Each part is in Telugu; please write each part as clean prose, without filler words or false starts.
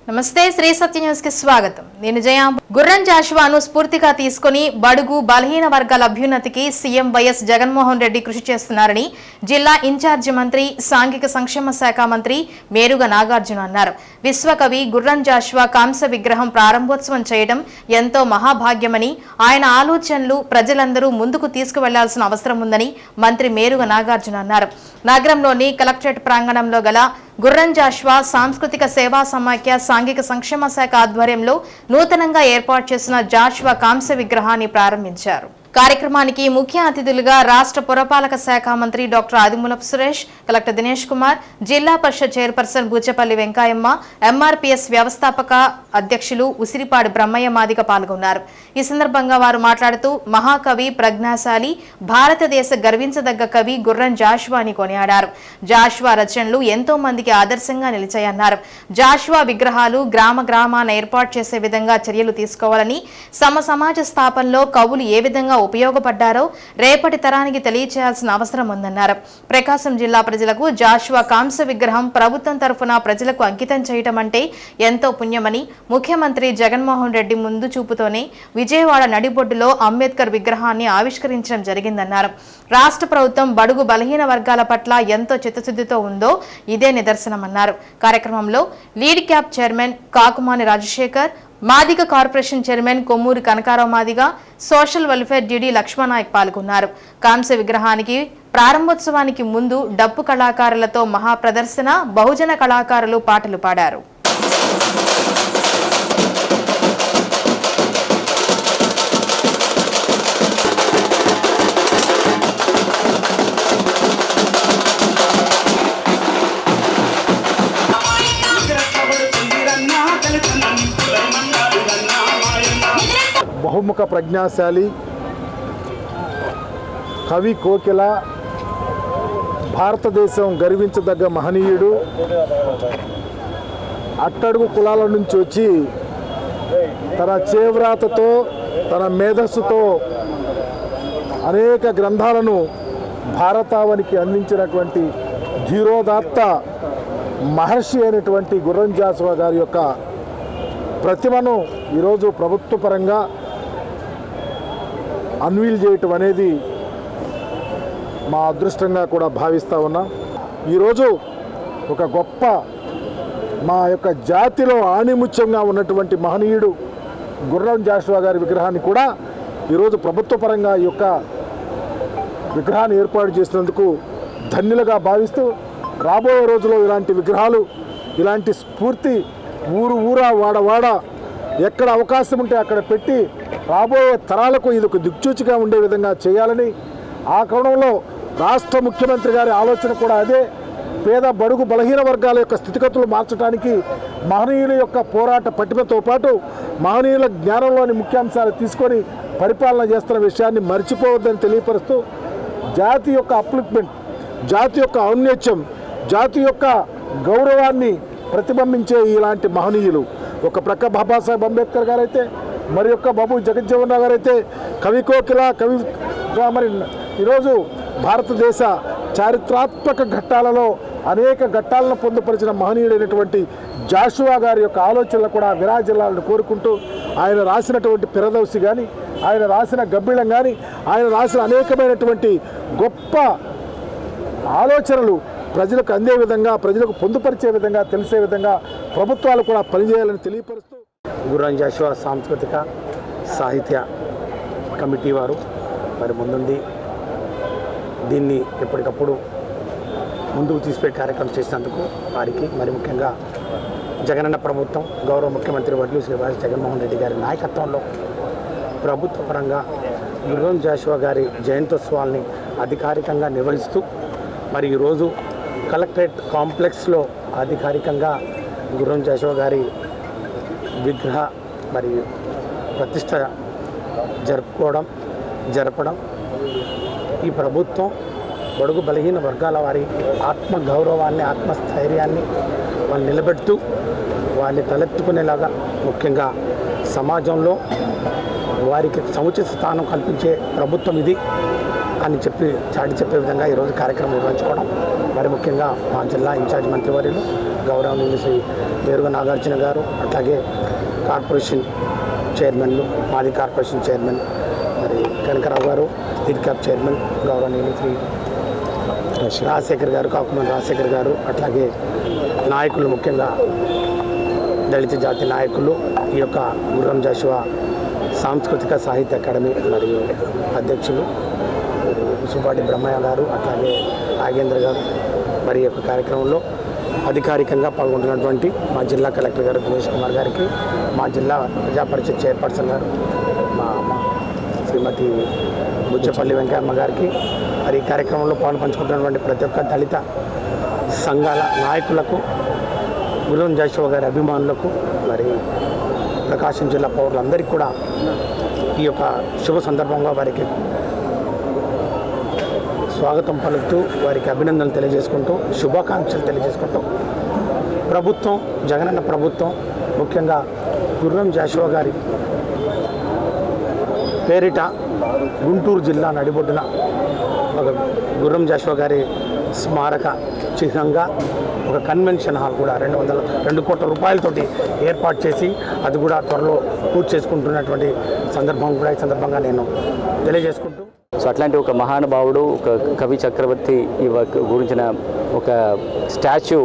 నమస్తే శ్రీ సత్య న్యూస్ కి స్వాగతం. నేను జయ. గుర్రం జాషువాను స్ఫూర్తిగా తీసుకుని బడుగు బలహీన వర్గాల అభ్యున్నతికి సీఎం వైఎస్ జగన్మోహన్ రెడ్డి కృషి చేస్తున్నారని జిల్లా ఇన్ఛార్జి మంత్రి సాంఘిక సంక్షేమ శాఖ మంత్రి మేరుగ నాగార్జున అన్నారు. విశ్వకవి గుర్రం జాషువా కాంస్య విగ్రహం ప్రారంభోత్సవం చేయడం ఎంతో మహాభాగ్యమని, ఆయన ఆలోచనలు ప్రజలందరూ ముందుకు తీసుకువెళ్లాల్సిన అవసరం ఉందని మంత్రి మేరుగ నాగార్జున అన్నారు. నగరంలోని కలెక్టరేట్ ప్రాంగణంలో గల గుర్రం జాషువా సాంస్కృతిక సేవా సమాఖ్య సాంఘిక సంక్షేమ శాఖ ఆధ్వర్యంలో నూతనంగా ఏర్పాటు చేసిన జాషువా కాంస్య విగ్రహాన్ని ప్రారంభించారు. కార్యక్రమానికి ముఖ్య అతిథులుగా రాష్ట్ర పురపాలక శాఖ మంత్రి డాక్టర్ ఆదిమూలపు సురేష్, కలెక్టర్ దినేష్ కుమార్, జిల్లా పరిషత్ చైర్పర్సన్ బూచపల్లి వెంకాయమ్మ, ఎంఆర్పీఎస్ వ్యవస్థాపక అధ్యక్షులు ఉసిరిపాడి బ్రహ్మయ్య మాదిగ పాల్గొన్నారు. ఈ సందర్భంగా వారు మాట్లాడుతూ మహాకవి, ప్రజ్ఞాశాలి, భారతదేశ గర్వించదగ్గ కవి గుర్రం జాషువా అని కొనియాడారు. జాషువా రచనలు ఎంతో మందికి ఆదర్శంగా నిలిచాయన్నారు. జాషువా విగ్రహాలు గ్రామ గ్రామాన ఏర్పాటు చేసే విధంగా చర్యలు తీసుకోవాలని, సమాజ స్థాపనలో కవులు ఏ విధంగా ఉపయోగపడ్డారో రేపటి తరానికి తెలియచేయాల్సిన అవసరం ఉందన్నారు. ప్రకాశం జిల్లా ప్రజలకు జాషువా కాంస్య విగ్రహం ప్రభుత్వం తరఫున ప్రజలకు అంకితం చేయటం అంటే ఎంతో పుణ్యమని, ముఖ్యమంత్రి జగన్మోహన్ రెడ్డి ముందు చూపుతోనే విజయవాడ నడిబొడ్డులో అంబేద్కర్ విగ్రహాన్ని ఆవిష్కరించడం జరిగిందన్నారు. రాష్ట్ర ప్రభుత్వం బడుగు బలహీన వర్గాల పట్ల ఎంతో చిత్తశుద్ధితో ఉందో ఇదే నిదర్శనమన్నారు. కార్యక్రమంలో LIDCAP chairman Kakumani Rajasekhar, Madiga corporation chairman Kommuri Kanakarao Madiga, social welfare DD Lakshmananayak పాల్గొన్నారు. కాంస్య విగ్రహానికి ప్రారంభోత్సవానికి ముందు డప్పు కళాకారులతో మహాప్రదర్శన, బహుజన కళాకారులు పాటలు పాడారు. బహుముఖ ప్రజ్ఞాశాలి, కవి కోకిల, భారతదేశం గర్వించదగ్గ మహనీయుడు, అట్టడుగు కులాల నుంచి వచ్చి తన చేవ్రాతతో, తన మేధస్సుతో అనేక గ్రంథాలను భారతావనికి అందించినటువంటి ధీరోదాత్త మహర్షి అయినటువంటి గుర్రం జాషువా గారి యొక్క ప్రతిమను ఈరోజు ప్రభుత్వ పరంగా అన్వీల్ చేయటం అనేది మా అదృష్టంగా కూడా భావిస్తూ ఉన్నాం. ఈరోజు ఒక గొప్ప మా యొక్క జాతిలో ఆణిముత్యంగా ఉన్నటువంటి మహనీయుడు గుర్రం జాషువా గారి విగ్రహాన్ని కూడా ఈరోజు ప్రభుత్వ పరంగా ఈ యొక్క విగ్రహాన్ని ఏర్పాటు చేసినందుకు ధన్యులుగా భావిస్తూ, రాబోయే రోజుల్లో ఇలాంటి విగ్రహాలు, ఇలాంటి స్ఫూర్తి ఊరా వాడ ఎక్కడ అవకాశం ఉంటే అక్కడ పెట్టి రాబోయే తరాలకు ఇది ఒక దిక్చూచిగా ఉండే విధంగా చేయాలని, ఆ కోణంలో రాష్ట్ర ముఖ్యమంత్రి గారి ఆలోచన కూడా అదే. పేద బడుగు బలహీన వర్గాల యొక్క స్థితిగతులు మార్చడానికి మహనీయుల యొక్క పోరాట పటిమతో పాటు మహనీయుల జ్ఞానంలోని ముఖ్యాంశాలు తీసుకొని పరిపాలన చేస్తున్న విషయాన్ని మర్చిపోవద్దని తెలియపరుస్తూ, జాతి యొక్క అప్లిప్మెంట్, జాతి యొక్క ఔన్నత్యం, జాతి యొక్క గౌరవాన్ని ప్రతిబింబించే ఇలాంటి మహనీయులు, ఒక ప్రక్క బాబాసాహెబ్ అంబేద్కర్ గారైతే, మరి యొక్క బాబు జగజ్జీవన్ రావు గారైతే కవి కోకిల, మరి ఈరోజు భారతదేశ చారిత్రాత్మక ఘట్టాలలో అనేక ఘట్టాలను పొందుపరిచిన మహనీయుడైనటువంటి జాషువా గారి యొక్క ఆలోచనలు కూడా విరాజిల్లాలని కోరుకుంటూ, ఆయన రాసినటువంటి పిరదౌసి కానీ, ఆయన రాసిన గబ్బిళం కానీ, ఆయన రాసిన అనేకమైనటువంటి గొప్ప ఆలోచనలు ప్రజలకు అందే విధంగా, ప్రజలకు పొందుపరిచే విధంగా, తెలిసే విధంగా ప్రభుత్వాలు కూడా పనిచేయాలని తెలియపరుస్తూ, గుర్రం జాషువా సాంస్కృతిక సాహిత్య కమిటీ వారు మరి ముందుండి దీన్ని ఎప్పటికప్పుడు ముందుకు తీసుకునే కార్యక్రమం చేసినందుకు వారికి, మరి ముఖ్యంగా జగనన్న ప్రభుత్వం, గౌరవ ముఖ్యమంత్రి వర్యులు శ్రీ వైఎస్ జగన్మోహన్ రెడ్డి గారి నాయకత్వంలో ప్రభుత్వ పరంగా గుర్రం జాషువా గారి జయంత్యోత్సవాల్ని అధికారికంగా నిర్వహిస్తూ, మరి ఈరోజు కలెక్టరేట్ కాంప్లెక్స్లో అధికారికంగా గుర్రం జాషువా గారి విగ్రహ మరి ప్రతిష్ట జరపడం ఈ ప్రభుత్వం బడుగు బలహీన వర్గాల వారి ఆత్మ గౌరవాన్ని, ఆత్మస్థైర్యాన్ని వాళ్ళు నిలబెడుతూ వాళ్ళని తలెత్తుకునేలాగా, ముఖ్యంగా సమాజంలో వారికి సముచిత స్థానం కల్పించే ప్రభుత్వం ఇది అని చాటి చెప్పే విధంగా ఈరోజు కార్యక్రమం నిర్వహించుకోవడం, మరి ముఖ్యంగా మా జిల్లా ఇన్ఛార్జ్ మంత్రివర్యులు గౌరవనీయులు శ్రీ వేరుగ నాగార్జున గారు, అట్లాగే కార్పొరేషన్ చైర్మన్లు, మాజీ కార్పొరేషన్ చైర్మన్ మరి కనకరావు గారు, హిడ్ క్యాప్ చైర్మన్ గౌరవనీయులు శ్రీ రాజశేఖర్ గారు, కాకుమన్ రాజశేఖర్ గారు, అట్లాగే నాయకులు, ముఖ్యంగా దళిత జాతి నాయకులు, ఈ యొక్క గుర్రం జాషువా సాంస్కృతిక సాహిత్య అకాడమీ మరియు అధ్యక్షులు సుపాటి బ్రహ్మయ్య గారు, అట్లాగే నాగేంద్ర గారు, మరి యొక్క కార్యక్రమంలో అధికారికంగా పాల్గొంటున్నటువంటి మా జిల్లా కలెక్టర్ గారు దినేష్ కుమార్ గారికి, మా జిల్లా ప్రజా పరిషత్ చైర్పర్సన్ గారు మా శ్రీమతి బుచ్చపల్లి వెంకయ్యమ్మ గారికి, మరి ఈ కార్యక్రమంలో పాలు పంచుకుంటున్నటువంటి ప్రతి ఒక్క దళిత సంఘాల నాయకులకు, గుర్రం జాషువా గారి అభిమానులకు, మరి ప్రకాశం జిల్లా పౌరులందరికీ కూడా ఈ యొక్క శుభ సందర్భంగా వారికి స్వాగతం పలుకుతూ, వారికి అభినందనలు తెలియజేసుకుంటూ, శుభాకాంక్షలు తెలియజేసుకుంటూ, ప్రభుత్వం, జగనన్న ప్రభుత్వం ముఖ్యంగా గుర్రం జాషువా గారి పేరిట గుంటూరు జిల్లా నడిబొడ్డున ఒక గుర్రం జాషువా గారి స్మారక చిహ్నంగా ఒక కన్వెన్షన్ హాల్ కూడా 2 కోట్ల రూపాయలతోటి ఏర్పాటు చేసి అది కూడా త్వరలో పూర్తి చేసుకుంటున్నటువంటి సందర్భం కూడా ఈ సందర్భంగా నేను తెలియజేసుకుంటూ, సో అట్లాంటి ఒక మహానుభావుడు, ఒక కవి చక్రవర్తి ఈ గురించిన ఒక స్టాచ్యూ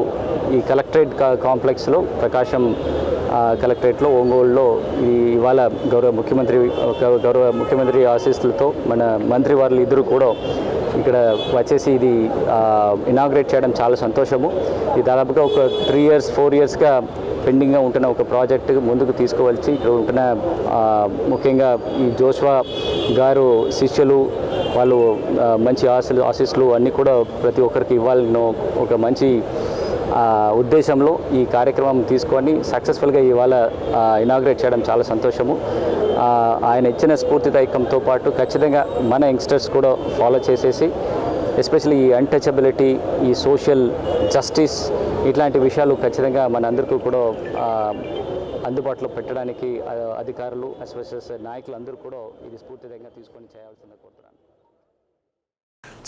ఈ కలెక్టరేట్ కాంప్లెక్స్లో, ప్రకాశం కలెక్టరేట్లో, ఒంగోలులో ఇవాళ గౌరవ ముఖ్యమంత్రి ఆశీస్సులతో మన మంత్రి వారు ఇద్దరు కూడా ఇక్కడ వచ్చేసి ఇది ఇనాగ్రేట్ చేయడం చాలా సంతోషము. ఇది దాదాపుగా ఒక 3 years 4 yearsగా పెండింగ్గా ఉంటున్న ఒక ప్రాజెక్ట్ ముందుకు తీసుకువచ్చి ఇక్కడ ఉంటున్న ముఖ్యంగా ఈ జోషువా గారు శిష్యులు వాళ్ళు మంచి ఆశీస్సులు అన్నీ కూడా ప్రతి ఒక్కరికి ఇవ్వాలని ఒక మంచి ఉద్దేశంలో ఈ కార్యక్రమం తీసుకొని సక్సెస్ఫుల్గా ఇవాళ ఇనాగ్రేట్ చేయడం చాలా సంతోషము. ఆయన ఇచ్చిన స్ఫూర్తిదాయకంతో పాటు ఖచ్చితంగా మన యంగ్స్టర్స్ కూడా ఫాలో చేసేసి ఎస్పెషల్లీ ఈ అన్టచబిలిటీ, ఈ సోషల్ జస్టిస్ ఇట్లాంటి విషయాలు ఖచ్చితంగా మనందరికీ కూడా అందుబాటులో పెట్టడానికి అధికారులు ఎస్పెషల్ నాయకులు అందరూ కూడా ఇది స్ఫూర్తిదాయకంగా తీసుకొని చేయాల్సిందిగా కోరుతున్నాను.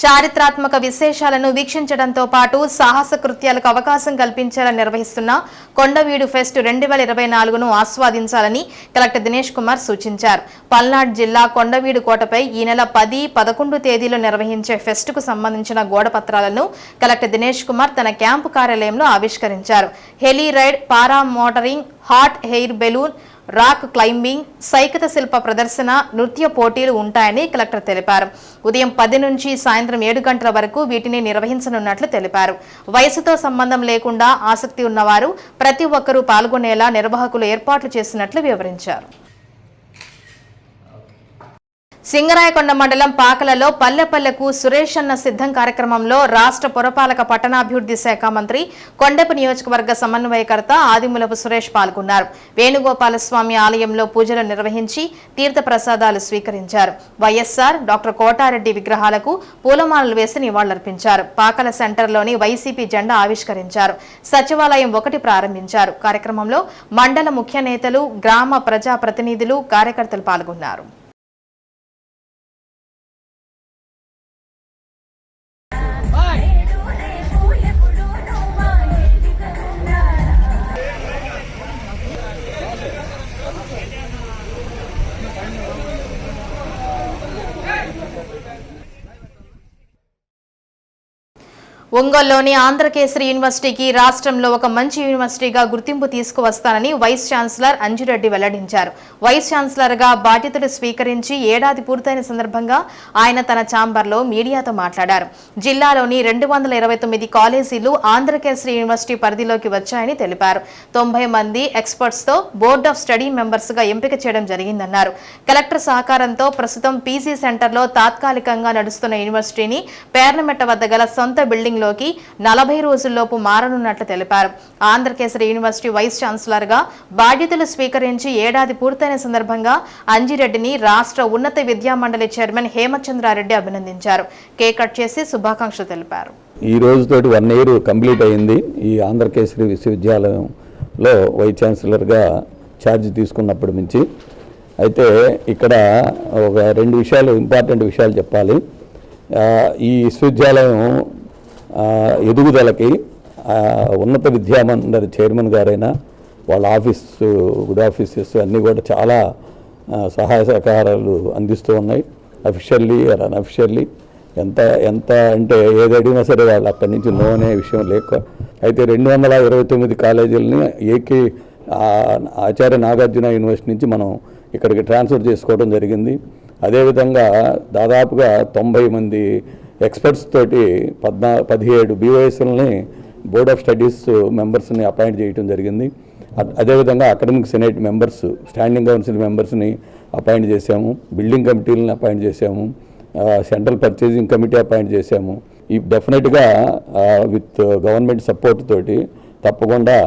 చారిత్రాత్మక విశేషాలను వీక్షించడంతో పాటు సాహస కృత్యాలకు అవకాశం కల్పించాలని నిర్వహిస్తున్న కొండవీడు ఫెస్ట్ 2024ను ఆస్వాదించాలని కలెక్టర్ దినేష్ కుమార్ సూచించారు. పల్నాడు జిల్లా కొండవీడు కోటపై ఈ నెల 10, 11 తేదీలో నిర్వహించే ఫెస్టుకు సంబంధించిన గోడపత్రాలను కలెక్టర్ దినేష్ కుమార్ తన క్యాంపు కార్యాలయంలో ఆవిష్కరించారు. Heli ride, para motoring, hot air balloon, rock climbing, సైకత శిల్ప ప్రదర్శన, నృత్య పోటీలు ఉంటాయని కలెక్టర్ తెలిపారు. ఉదయం 10 నుంచి సాయంత్రం 7 గంటల వరకు వీటిని నిర్వహించనున్నట్లు తెలిపారు. వయసుతో సంబంధం లేకుండా ఆసక్తి ఉన్నవారు ప్రతి ఒక్కరూ పాల్గొనేలా నిర్వాహకులు ఏర్పాట్లు చేసినట్లు వివరించారు. సింగరాయకొండ మండలం పాకలలో పల్లెపల్లెకు సురేష్ అన్న సిద్ధం కార్యక్రమంలో రాష్ట్ర పురపాలక పట్టణాభివృద్ధి శాఖ మంత్రి కొండపు నియోజకవర్గ సమన్వయకర్త ఆదిమూలపు సురేష్ పాల్గొన్నారు. వేణుగోపాలస్వామి ఆలయంలో పూజలు నిర్వహించి తీర్థ ప్రసాదాలు స్వీకరించారు. వైఎస్ఆర్, డాక్టర్ కోటారెడ్డి విగ్రహాలకు పూలమాలలు వేసి నివాళులర్పించారు. పాకల సెంటర్లోని వైసీపీ జెండా ఆవిష్కరించారు. సచివాలయం 1 ప్రారంభించారు. కార్యక్రమంలో మండల ముఖ్య నేతలు, గ్రామ ప్రజా ప్రతినిధులు, కార్యకర్తలు పాల్గొన్నారు. ఒంగోలులోని ఆంధ్రకేసరి యూనివర్సిటీకి రాష్ట్రంలో ఒక మంచి యూనివర్సిటీగా గుర్తింపు తీసుకువస్తానని వైస్ ఛాన్సలర్ అంజురెడ్డి వెల్లడించారు. వైస్ ఛాన్సలర్గా బాధ్యతలు స్వీకరించి ఏడాది పూర్తయిన సందర్భంగా ఆయన తన ఛాంబర్లో మీడియాతో మాట్లాడారు. జిల్లాలోని 229 కాలేజీలు ఆంధ్రకేసరి యూనివర్సిటీ పరిధిలోకి వచ్చాయని తెలిపారు. 90 మంది ఎక్స్పర్ట్స్తో బోర్డ్ ఆఫ్ స్టడీ మెంబర్స్గా ఎంపిక చేయడం జరిగిందన్నారు. కలెక్టర్ సహకారంతో ప్రస్తుతం పీసీ సెంటర్లో తాత్కాలికంగా నడుస్తున్న యూనివర్సిటీని పేర్నమెట్ట వద్ద గల సొంత బిల్డింగ్ 40 రోజుల్లోపు మారనున్నట్లు తెలిపారు. ఆంధ్రకేసరి యూనివర్సిటీ వైస్ ఛాన్సలర్ గా బాధ్యతలు స్వీకరించి ఏడాది పూర్తయిన సందర్భంగా అంజిరెడ్డిని రాష్ట్ర ఉన్నత విద్యా మండలి చైర్మన్ హేమచంద్రారెడ్డి అభినందించారు. కేక్ కట్ చేసి శుభాకాంక్షలు తెలిపారు. ఈ రోజుతోటి 1 year కంప్లీట్ అయింది. ఈ ఆంధ్రకేసరి విశ్వవిద్యాలయంలో వైస్ ఛాన్సలర్గా ఛార్జ్ తీసుకున్నప్పటి నుంచి. అయితే ఇక్కడ ఒక 2 విషయాలు, ఇంపార్టెంట్ విషయాలు చెప్పాలి. ఈ విశ్వవిద్యాలయం ఎదుగుదలకి ఉన్నత విద్యామండలి చైర్మన్ గారైనా వాళ్ళ ఆఫీసు గుడ్ ఆఫీసెస్ అన్నీ కూడా చాలా సహాయ సహకారాలు అందిస్తూ ఉన్నాయి, అఫిషియల్లీ ఆర్ అన్అఫిషియల్లీ. ఎంత ఎంత అంటే ఏది అడిగినా సరే వాళ్ళు అక్కడి నుంచి నో అనే విషయం లేక. అయితే 229 కాలేజీలని ఆచార్య నాగార్జున యూనివర్సిటీ నుంచి మనం ఇక్కడికి ట్రాన్స్ఫర్ చేసుకోవడం జరిగింది. అదేవిధంగా దాదాపుగా 90 మంది ఎక్స్పర్ట్స్ తోటి 17 BOSలని బోర్డ్ ఆఫ్ స్టడీస్ మెంబర్స్ని అపాయింట్ చేయడం జరిగింది. అదేవిధంగా academic senate members, standing council మెంబర్స్ని అపాయింట్ చేశాము, బిల్డింగ్ కమిటీలను అపాయింట్ చేశాము, సెంట్రల్ పర్చేజింగ్ కమిటీ అపాయింట్ చేశాము. ఈ డెఫినెట్గా విత్ గవర్నమెంట్ సపోర్ట్ తోటి తప్పకుండా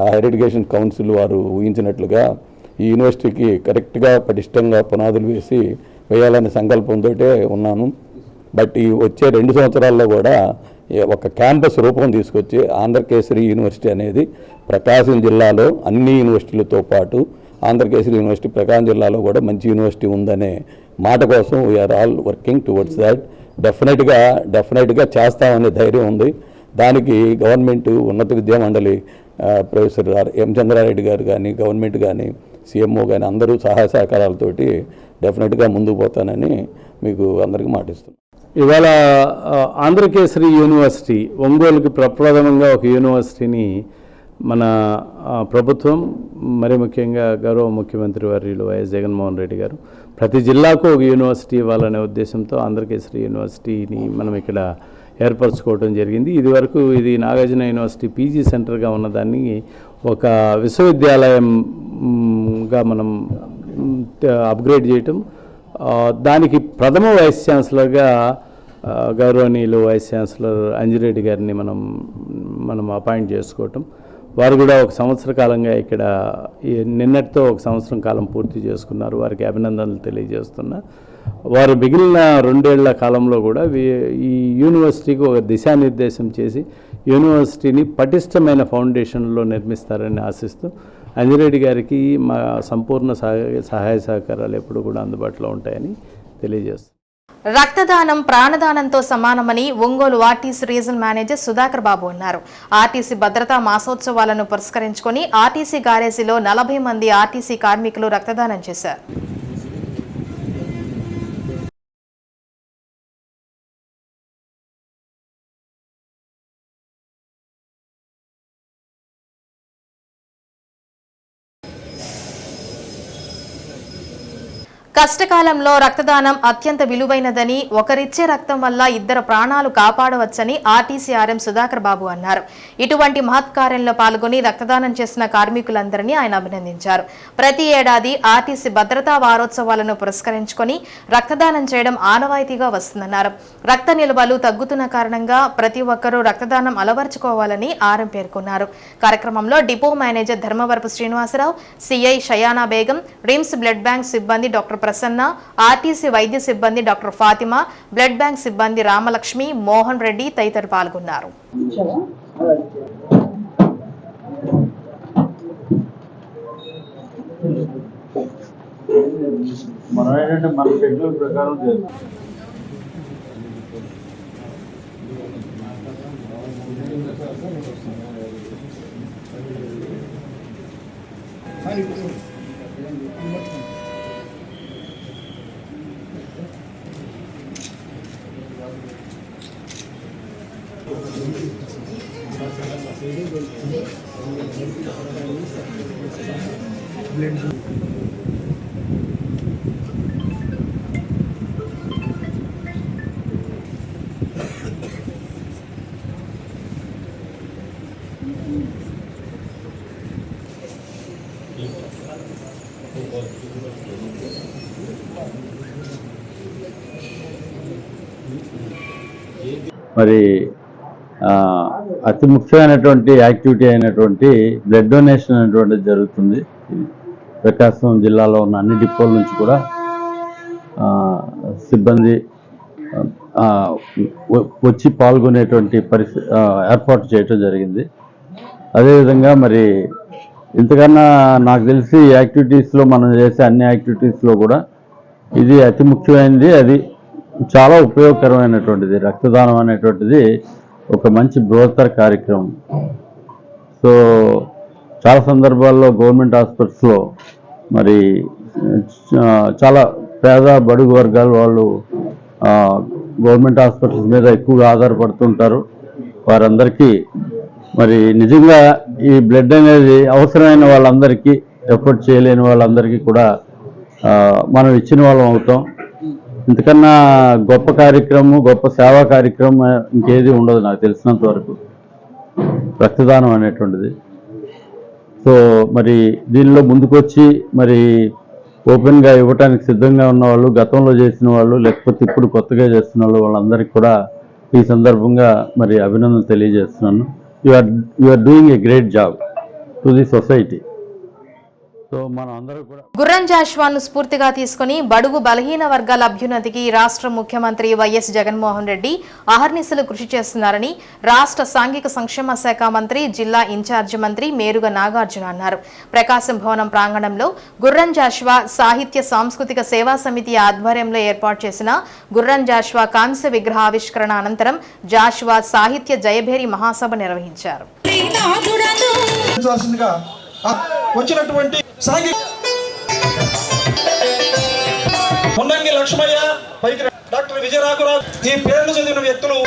హైయర్ ఎడ్యుకేషన్ కౌన్సిల్ వారు ఊహించినట్లుగా ఈ యూనివర్సిటీకి కరెక్ట్గా పటిష్టంగా పునాదులు వేయాలనే సంకల్పంతో ఉన్నాను. బట్ ఈ వచ్చే 2 సంవత్సరాల్లో కూడా ఒక క్యాంపస్ రూపం తీసుకొచ్చి ఆంధ్రకేసరి యూనివర్సిటీ అనేది ప్రకాశం జిల్లాలో అన్ని యూనివర్సిటీలతో పాటు ఆంధ్రకేసరి యూనివర్సిటీ ప్రకాశం జిల్లాలో కూడా మంచి యూనివర్సిటీ ఉందనే మాట కోసం we are all working towards that. డెఫినెట్గా చేస్తామనే ధైర్యం ఉంది. దానికి గవర్నమెంట్ ఉన్నత విద్యామండలి ప్రొఫెసర్ ఎం చంద్రారెడ్డి గారు కానీ, గవర్నమెంట్ కానీ, CMO కానీ అందరూ సహాయ సహకారాలతోటి డెఫినెట్గా ముందుకు పోతానని మీకు అందరికీ మాటిస్తున్నాను. ఇవాళ ఆంధ్రకేసరి యూనివర్సిటీ ఒంగోలుకి ప్రప్రథమంగా ఒక యూనివర్సిటీని మన ప్రభుత్వం, మరి ముఖ్యంగా గౌరవ ముఖ్యమంత్రి వర్యులు వైఎస్ జగన్మోహన్ రెడ్డి గారు ప్రతి జిల్లాకు ఒక యూనివర్సిటీ ఇవ్వాలనే ఉద్దేశంతో ఆంధ్రకేసరి యూనివర్సిటీని మనం ఇక్కడ ఏర్పరచుకోవడం జరిగింది. ఇదివరకు ఇది నాగార్జున యూనివర్సిటీ PG సెంటర్గా ఉన్నదాన్ని ఒక విశ్వవిద్యాలయంగా మనం అప్గ్రేడ్ చేయటం, దానికి ప్రథమ వైస్ ఛాన్సలర్గా గౌరవనీయులు వైస్ ఛాన్సలర్ అంజిరెడ్డి గారిని మనం అపాయింట్ చేసుకోవటం. వారు కూడా 1 సంవత్సర కాలంగా ఇక్కడ నిన్నటితో 1 సంవత్సరం కాలం పూర్తి చేసుకున్నారు. వారికి అభినందనలు తెలియజేస్తున్నా. వారు మిగిలిన 2 ఏళ్ల కాలంలో కూడా ఈ యూనివర్సిటీకి ఒక దిశానిర్దేశం చేసి యూనివర్సిటీని పటిష్టమైన ఫౌండేషన్లో నిర్మిస్తారని ఆశిస్తూ అంజిరెడ్డి గారికి మా సంపూర్ణ సహాయ సహకారాలు ఎప్పుడు కూడా అందుబాటులో ఉంటాయని తెలియజేస్తాం. రక్తదానం ప్రాణదానంతో సమానమని Ongole RTC regional manager Sudhakar Babu అన్నారు. ఆర్టీసీ భద్రతా మాసోత్సవాలను పురస్కరించుకొని ఆర్టీసీ గ్యారేజీలో 40 మంది ఆర్టీసీ కార్మికులు రక్తదానం చేశారు. కష్టకాలంలో రక్తదానం అత్యంత విలువైనదని, ఒకరిచ్చే రక్తం వల్ల 2 ప్రాణాలు కాపాడవచ్చని ఆర్టీసీ RM సుధాకర్ బాబు అన్నారు. ఇటువంటి మహత్కార్యంలో పాల్గొని రక్తదానం చేసిన కార్మికులందరినీ ఆయన అభినందించారు. ప్రతి ఏడాది ఆర్టీసీ భద్రతా వారోత్సవాలను పురస్కరించుకొని రక్తదానం చేయడం ఆనవాయితీగా వస్తుందన్నారు. రక్త నిల్వలు తగ్గుతున్న కారణంగా ప్రతి ఒక్కరూ రక్తదానం అలవర్చుకోవాలని RM పేర్కొన్నారు. కార్యక్రమంలో depot manager Dharmavarapu Srinivasarao, CI Shayana Begum, RIMS blood bank సిబ్బంది డాక్టర్ ప్రసన్న, ఆర్టీసీ వైద్య సిబ్బంది డాక్టర్ ఫాతిమా, బ్లడ్ బ్యాంక్ సిబ్బంది రామలక్ష్మి, మోహన్ రెడ్డి తదితరులు పాల్గొన్నారు. మరి అతి ముఖ్యమైనటువంటి యాక్టివిటీ అయినటువంటి బ్లడ్ డొనేషన్ అనేటువంటిది జరుగుతుంది. ప్రకాశం జిల్లాలో ఉన్న అన్ని డిపోల నుంచి కూడా సిబ్బంది వచ్చి పాల్గొనేటువంటి ఏర్పాటు చేయటం జరిగింది. అదేవిధంగా మరి ఇంతకన్నా నాకు తెలిసి యాక్టివిటీస్లో మనం చేసే అన్ని యాక్టివిటీస్లో కూడా ఇది అతి ముఖ్యమైనది, అది చాలా ఉపయోగకరమైనటువంటిది. రక్తదానం అనేటువంటిది ఒక మంచి బృహత్తర కార్యక్రమం. సో చాలా సందర్భాల్లో గవర్నమెంట్ హాస్పిటల్స్లో మరి చాలా పేద బడుగు వర్గాల వాళ్ళు గవర్నమెంట్ హాస్పిటల్స్ మీద ఎక్కువగా ఆధారపడుతుంటారు. వారందరికీ మరి నిజంగా ఈ బ్లడ్ అనేది అవసరమైన వాళ్ళందరికీ, ఎఫర్ట్ చేయలేని వాళ్ళందరికీ కూడా మనం ఇచ్చిన వాళ్ళం అవుతాం. ఇంతకన్నా గొప్ప కార్యక్రమం, గొప్ప సేవా కార్యక్రమం ఇంకేది ఉండదు నాకు తెలిసినంత వరకు, రక్తదానం అనేటువంటిది. సో మరి దీనిలో ముందుకొచ్చి మరి ఓపెన్గా ఇవ్వటానికి సిద్ధంగా ఉన్న వాళ్ళు, గతంలో చేసిన వాళ్ళు, లేకపోతే ఇప్పుడు కొత్తగా చేస్తున్న వాళ్ళు, వాళ్ళందరికీ కూడా ఈ సందర్భంగా మరి అభినందనలు తెలియజేస్తున్నాను. You are doing a great job to the society. So మనం అందరూ కూడా గుర్రం జాషువాను స్ఫూర్తిగా తీసుకుని బడుగు బలహీన వర్గాల అభ్యున్నతికి రాష్ట్ర ముఖ్యమంత్రి వైఎస్ జగన్మోహన్ రెడ్డి అహర్నిశలు కృషి చేస్తున్నారని రాష్ట్ర సాంఘిక సంక్షేమ శాఖ మంత్రి, జిల్లా ఇన్ఛార్జి మంత్రి మేరుగ నాగార్జున అన్నారు. ప్రకాశం భవనం ప్రాంగణంలో గుర్రం జాషువా సాహిత్య సాంస్కృతిక సేవా సమితి ఆధ్వర్యంలో ఏర్పాటు చేసిన గుర్రం జాషువా కాంస్య విగ్రహావిష్కరణ అనంతరం జాషువా సాహిత్య జయభేరి మహాసభ నిర్వహించారు. వచ్చినటువంటి మున్నంగి లక్ష్మయ్య, పైకి డాక్టర్ విజయరాఘవరావు, ఈ పేర్లు చదివిన వ్యక్తులు.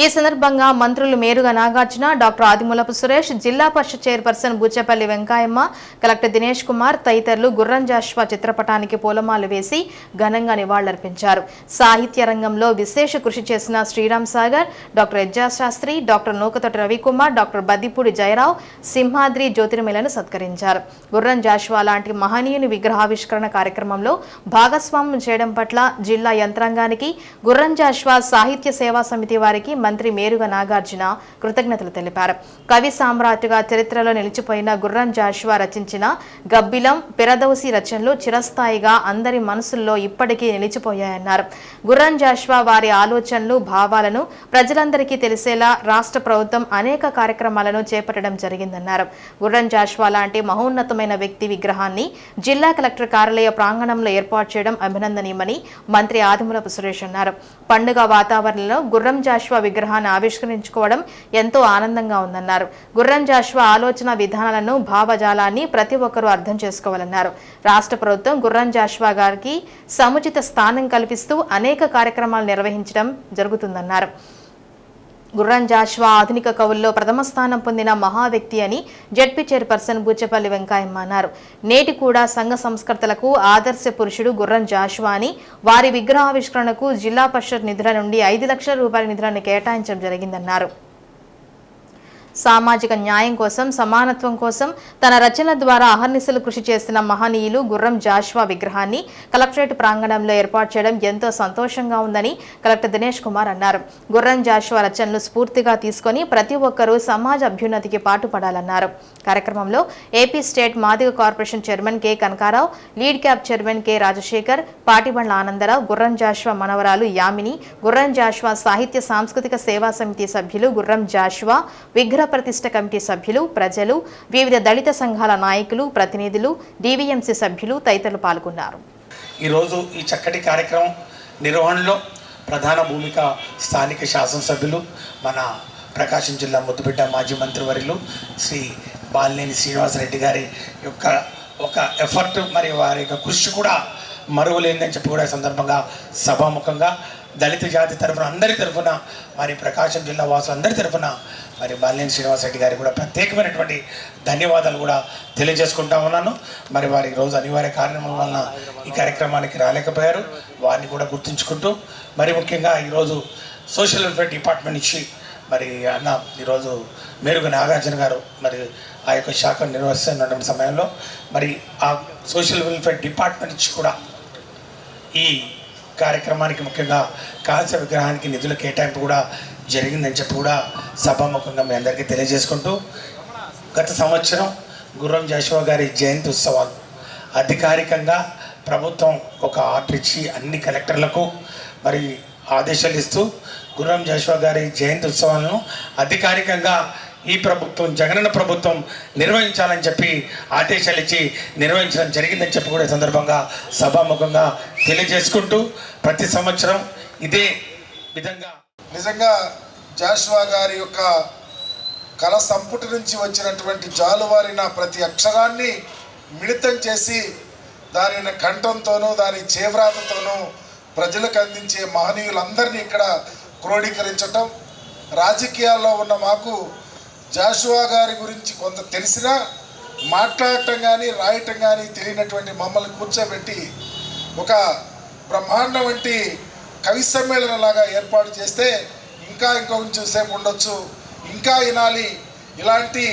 ఈ సందర్భంగా మంత్రులు మేరుగ నాగార్జున, డాక్టర్ ఆదిమూలపు సురేష్, జిల్లా పరిషత్ చైర్పర్సన్ బూచేపల్లి వెంకాయమ్మ, కలెక్టర్ దినేష్ కుమార్ తదితరులు గుర్రం జాషువా చిత్రపటానికి పూలమాలు వేసి ఘనంగా నివాళులర్పించారు. సాహిత్య రంగంలో విశేష కృషి చేసిన Sriram Sagar, doctor Ejja Sastri, doctor Nukathoti Ravikumar, doctor Baddipudi Jayarao, Simhadri జ్యోతిర్మలను సత్కరించారు. గుర్రం జాషువా లాంటి మహనీయుని విగ్రహావిష్కరణ కార్యక్రమంలో భాగస్వామ్యం చేయడం పట్ల జిల్లా యంత్రాంగానికి, గుర్రం జాషువా సాహిత్య సేవా సమితి వారికి మంత్రి మేరుగ నాగార్జున కృతజ్ఞతలు తెలిపారు. కవి సామ్రాట్గా చరిత్రలో నిలిచిపోయిన గుర్రం జాషువా రచించిన గబ్బిలం, పిరదౌసి రచనలు చిరస్థాయిగా అందరి మనసుల్లో ఇప్పటికీ నిలిచిపోయాయన్నారు. గుర్రం జాషువా వారి ఆలోచనలు, భావాలను ప్రజలందరికీ తెలిసేలా రాష్ట్ర ప్రభుత్వం అనేక కార్యక్రమాలను చేపట్టడం జరిగిందన్నారు. గుర్రం జాషువా లాంటి మహోన్నతమైన వ్యక్తి విగ్రహాన్ని జిల్లా కలెక్టర్ కార్యాలయ ప్రాంగణంలో ఏర్పాటు చేయడం అభినందనీయమని మంత్రి ఆదిమూలపు సురేష్ అన్నారు. పండుగ వాతావరణంలో గుర్రం జాషువా విగ్రహాన్ని ఆవిష్కరించుకోవడం ఎంతో ఆనందంగా ఉందన్నారు. గుర్రం జాషువా ఆలోచన విధానాలను, భావజాలాన్ని ప్రతి ఒక్కరూ అర్థం చేసుకోవాలన్నారు. రాష్ట్ర ప్రభుత్వం గుర్రం జాషువా గారికి సముచిత స్థానం కల్పిస్తూ అనేక కార్యక్రమాలు నిర్వహించడం జరుగుతుందన్నారు. గుర్రం జాషువా ఆధునిక కవుల్లో ప్రథమ స్థానం పొందిన మహా వ్యక్తి అని జెడ్పీ చైర్పర్సన్ బూచేపల్లి వెంకాయమ్మ అన్నారు. నేటి కూడా సంఘ సంస్కర్తలకు ఆదర్శ పురుషుడు గుర్రం జాషువా అని, వారి విగ్రహావిష్కరణకు జిల్లా పరిషత్ నిధుల నుండి 5 లక్షల రూపాయల నిధులను కేటాయించడం జరిగిందన్నారు. సామాజిక న్యాయం కోసం, సమానత్వం కోసం తన రచనల ద్వారా అహర్నిశలు కృషి చేసిన మహనీయులు గుర్రం జాషువా విగ్రహాన్ని కలెక్టరేట్ ప్రాంగణంలో ఏర్పాటు చేయడం ఎంతో సంతోషంగా ఉందని కలెక్టర్ దినేష్ కుమార్ అన్నారు. గుర్రం జాషువా రచనలు స్ఫూర్తిగా తీసుకొని ప్రతి ఒక్కరూ సమాజ అభ్యున్నతికి పాటుపడాలన్నారు. కార్యక్రమంలో AP state Madiga corporation chairman K Kanakarao, lead cab chairman K Rajasekhar, Patibandla Anandarao, Gurram Jashuva మనవరాలు యామిని, గుర్రం జాషువా సాహిత్య సాంస్కృతిక సేవా సమితి సభ్యులు, గుర్రం జాషువా విగ్రహ ప్రతిష్ట కమిటీ సభ్యులు, ప్రజలు, వివిధ దళిత సంఘాల నాయకులు, ప్రతినిధులు, డివిఎంసి సభ్యులు తదితరులు పాల్గొన్నారు. ఈరోజు ఈ చక్కటి కార్యక్రమం నిర్వహణలో ప్రధాన భూమిక స్థానిక శాసనసభ్యులు, మన ప్రకాశం జిల్లా ముద్దుబిడ్డ మాజీ మంత్రివర్యులు శ్రీ బాలినేని శ్రీనివాసరెడ్డి గారి యొక్క ఒక ఎఫర్ట్, మరి వారి యొక్క కృషి కూడా మరువలేదని చెప్పి కూడా సందర్భంగా సభాముఖంగా దళిత జాతి తరఫున, అందరి తరఫున, మరి ప్రకాశం జిల్లా వాసులందరి తరఫున మరి బాలినేని శ్రీనివాసరెడ్డి గారికి కూడా ప్రత్యేకమైనటువంటి ధన్యవాదాలు కూడా తెలియజేసుకుంటా ఉన్నాను. మరి వారి రోజు అనివార్య కారణం వలన ఈ కార్యక్రమానికి రాలేకపోయారు. వారిని కూడా గుర్తుంచుకుంటూ, మరి ముఖ్యంగా ఈరోజు సోషల్ వెల్ఫేర్ డిపార్ట్మెంట్ నుంచి మరి అన్న ఈరోజు మేరుగ నాగార్జున గారు మరి ఆ యొక్క శాఖను నిర్వహిస్తున్నటువంటి సమయంలో మరి ఆ సోషల్ వెల్ఫేర్ డిపార్ట్మెంట్ నుంచి కూడా ఈ కార్యక్రమానికి ముఖ్యంగా కాంస్య విగ్రహానికి నిధుల కేటాయింపు కూడా జరిగిందని చెప్పి కూడా సభాముఖంగా మీ అందరికీ తెలియజేసుకుంటూ, గత సంవత్సరం గుర్రం జాషువా గారి జయంతి ఉత్సవాలు అధికారికంగా ప్రభుత్వం ఒక ఆర్డర్ ఇచ్చి అన్ని కలెక్టర్లకు మరి ఆదేశాలు ఇస్తూ గుర్రం జాషువా గారి జయంతి ఉత్సవాలను అధికారికంగా ఈ ప్రభుత్వం, జగనన్న ప్రభుత్వం నిర్వహించాలని చెప్పి ఆదేశాలు ఇచ్చి నిర్వహించడం జరిగిందని చెప్పి కూడా సందర్భంగా సభాముఖంగా తెలియజేసుకుంటూ, ప్రతి సంవత్సరం ఇదే విధంగా నిజంగా జాషువా గారి యొక్క కళ సంపుటి నుంచి వచ్చినటువంటి జాలువారిన ప్రతి అక్షరాన్ని మిళితం చేసి దానిని కంఠంతోనూ దాని చేవ్రాతతోనూ ప్రజలకు అందించే మహనీయులందరినీ ఇక్కడ క్రోడీకరించటం, రాజకీయాల్లో ఉన్న మాకు జాషువా గారి గురించి కొంత తెలిసినా మాట్లాడటం కానీ రాయటం కానీ తెలియనటువంటి మమ్మల్ని కూర్చోబెట్టి ఒక బ్రహ్మాండం వంటి కవి సమ్మేళనంలాగా ఏర్పాటు చేస్తే ఇంకా కొంచెం సేపు ఉండొచ్చు, ఇంకా వినాలి, ఇలాంటి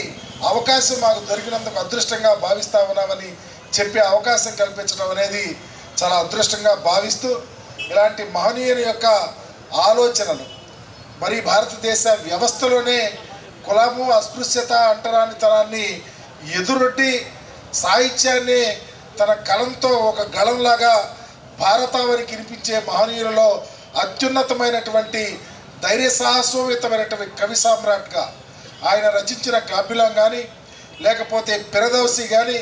అవకాశం మాకు దొరికినందుకు అదృష్టంగా భావిస్తూ ఉన్నామని చెప్పే అవకాశం కల్పించడం అనేది చాలా అదృష్టంగా భావిస్తూ, ఇలాంటి మహనీయుని యొక్క ఆలోచనలు మరి భారతదేశ వ్యవస్థలోనే కులము, అస్పృశ్యత, అంటరానితనాన్ని ఎదురొడ్డి సాహిత్యాన్ని తన కలంతో ఒక గళంలాగా భారతావనికి వినిపించే మహనీయులలో అత్యున్నతమైనటువంటి ధైర్య సాహసోవితమైనటువంటి కవి సామ్రాట్గా ఆయన రచించిన కావ్యం కానీ లేకపోతే పిరదౌసి కానీ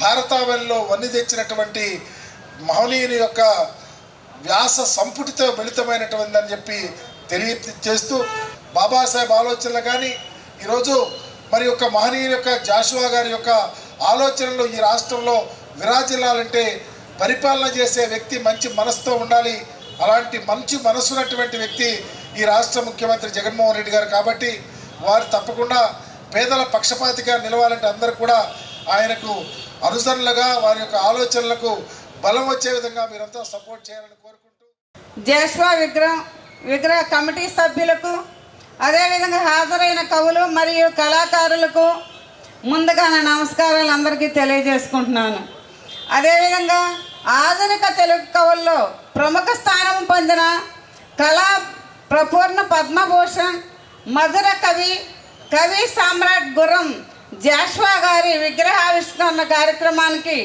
భారతావనిలో వన్ని తెచ్చినటువంటి మహనీయుని యొక్క వ్యాస సంపుటితో మిళితమైనటువంటిదని చెప్పి తెలియచేస్తూ బాబాసాహెబ్ ఆలోచనలు కానీ ఈరోజు మరి యొక్క మహనీయుని యొక్క జాషువా గారి యొక్క ఆలోచనలు ఈ రాష్ట్రంలో విరాజిల్లాలంటే పరిపాలన చేసే వ్యక్తి మంచి మనసుతో ఉండాలి. అలాంటి మంచి మనసున్నటువంటి వ్యక్తి ఈ రాష్ట్ర ముఖ్యమంత్రి జగన్మోహన్ రెడ్డి గారు కాబట్టి వారు తప్పకుండా పేదల పక్షపాతిగా నిలవాలంటే అందరూ కూడా ఆయనకు అనుసరణలుగా వారి యొక్క ఆలోచనలకు బలం వచ్చే విధంగా మీరంతా సపోర్ట్ చేయాలని కోరుకుంటూ జాషువా విగ్రహ కమిటీ సభ్యులకు అదేవిధంగా హాజరైన కవులు మరియు కళాకారులకు ముందుగా నా నమస్కారాలు అందరికీ తెలియజేసుకుంటున్నాను. అదేవిధంగా ఆధునిక తెలుగు కవుల్లో ప్రముఖ స్థానం పొందిన కళా ప్రపూర్ణ పద్మభూషణ్ మధుర కవి సామ్రాట్ గుర్రం జాషువా గారి విగ్రహావిష్కరణ కార్యక్రమానికి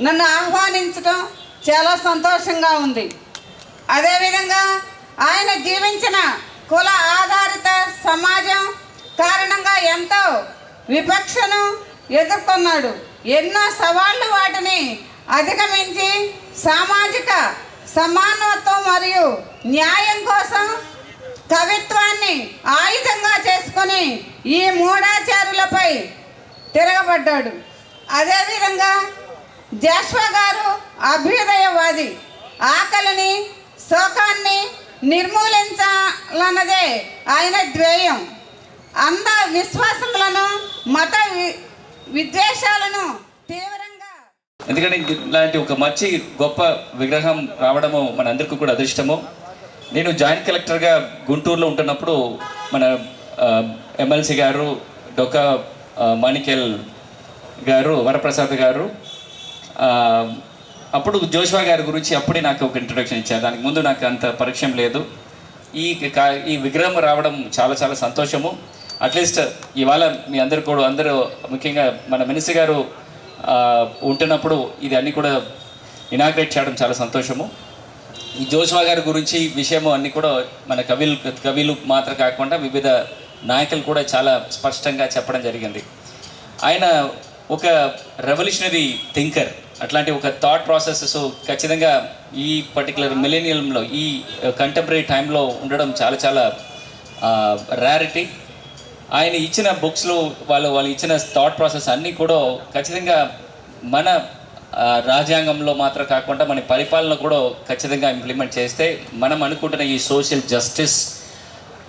నన్ను ఆహ్వానించడం చాలా సంతోషంగా ఉంది. అదేవిధంగా ఆయన జీవించిన కుల ఆధారిత సమాజం కారణంగా ఎంతో వివక్షను ఎదుర్కొన్నాడు. ఎన్నో సవాళ్లు వాటిని అధిగమించి సామాజిక సమానత్వం మరియు న్యాయం కోసం కవిత్వాన్ని ఆయుధంగా చేసుకొని ఈ మూఢాచారులపై తిరగబడ్డాడు. అదేవిధంగా జాషువా గారు అభ్యుదయవాది. ఆకలిని శోకాన్ని నిర్మూలించాలన్నదే ఆయన ధ్యేయం. అంధ విశ్వాసములను మత విద్వేషాలను తీవ్రంగా ఎందుకంటే ఇలాంటి ఒక మంచి గొప్ప విగ్రహం రావడము మనందరికీ కూడా అదృష్టము. నేను జాయింట్ కలెక్టర్గా గుంటూరులో ఉంటున్నప్పుడు మన ఎమ్మెల్సీ గారు డొక్కా మాణిక్యాల్ గారు వరప్రసాద్ గారు అప్పుడు జోషువా గారి గురించి అప్పుడే నాకు ఒక ఇంట్రొడక్షన్ ఇచ్చారు. దానికి ముందు నాకు అంత పరిచయం లేదు. ఈ విగ్రహం రావడం చాలా చాలా సంతోషము. అట్లీస్ట్ ఇవాళ మీ అందరూ ముఖ్యంగా మన మినిస్టర్ గారు ఉంటున్నప్పుడు ఇది అన్నీ కూడా ఇనాగ్రేట్ చేయడం చాలా సంతోషము. ఈ జోషువా గారి గురించి విషయము అన్నీ కూడా మన కవులు మాత్రం కాకుండా వివిధ నాయకులు కూడా చాలా స్పష్టంగా చెప్పడం జరిగింది. ఆయన ఒక రెవల్యూషనరీ థింకర్. అట్లాంటి ఒక థాట్ ప్రాసెసెస్ ఖచ్చితంగా ఈ పర్టికులర్ మిలేనియంలో ఈ కంటెంపరీ టైంలో ఉండడం చాలా చాలా రేరిటీ. ఆయన ఇచ్చిన బుక్స్లో వాళ్ళు ఇచ్చిన థాట్ ప్రాసెస్ అన్నీ కూడా ఖచ్చితంగా మన రాజ్యాంగంలో మాత్రం కాకుండా మన పరిపాలన కూడా ఖచ్చితంగా ఇంప్లిమెంట్ చేస్తే మనం అనుకుంటున్న ఈ social justice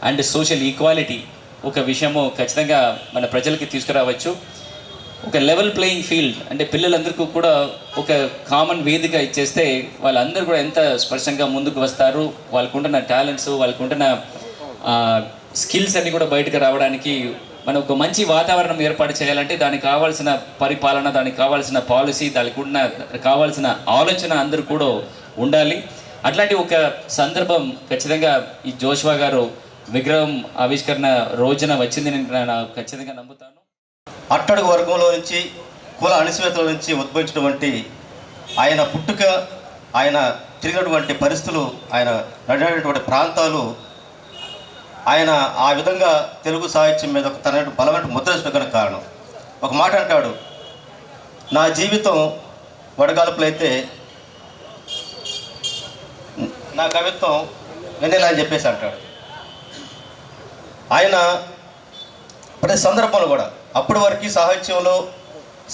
and social equality ఒక విషయము ఖచ్చితంగా మన ప్రజలకి తీసుకురావచ్చు. ఒక లెవెల్ ప్లేయింగ్ ఫీల్డ్ అంటే పిల్లలందరికీ కూడా ఒక కామన్ వేదిక ఇచ్చేస్తే వాళ్ళందరూ కూడా ఎంత స్పష్టంగా ముందుకు వస్తారు. వాళ్ళకుంటున్న టాలెంట్స్, వాళ్ళకుంటున్న స్కిల్స్ అన్నీ కూడా బయటకు రావడానికి మనం ఒక మంచి వాతావరణం ఏర్పాటు చేయాలంటే దానికి కావాల్సిన పరిపాలన, దానికి కావాల్సిన పాలసీ, దానికి కావాల్సిన ఆలోచన అందరూ కూడా ఉండాలి. అట్లాంటి ఒక సందర్భం ఖచ్చితంగా ఈ జోషువా గారు విగ్రహం ఆవిష్కరణ రోజున వచ్చింది నేను ఖచ్చితంగా నమ్ముతాను. అట్టడుగు వర్గంలో నుంచి కుల అణిచివేతల నుంచి ఉద్భవించినటువంటి ఆయన పుట్టుక, ఆయన తిరిగినటువంటి పరిస్థితులు, ఆయన నడినటువంటి ప్రాంతాలు, ఆయన ఆ విధంగా తెలుగు సాహిత్యం మీద ఒక తన బలమైన ముద్ర వేసుకోవడానికి కారణం. ఒక మాట అంటాడు, నా జీవితం వడగాల్పులైతే నా కవిత్వం వెన్నెల అని చెప్పేసి అంటాడు. ఆయన ప్రతి సందర్భంలో కూడా అప్పటి వరకు సాహిత్యంలో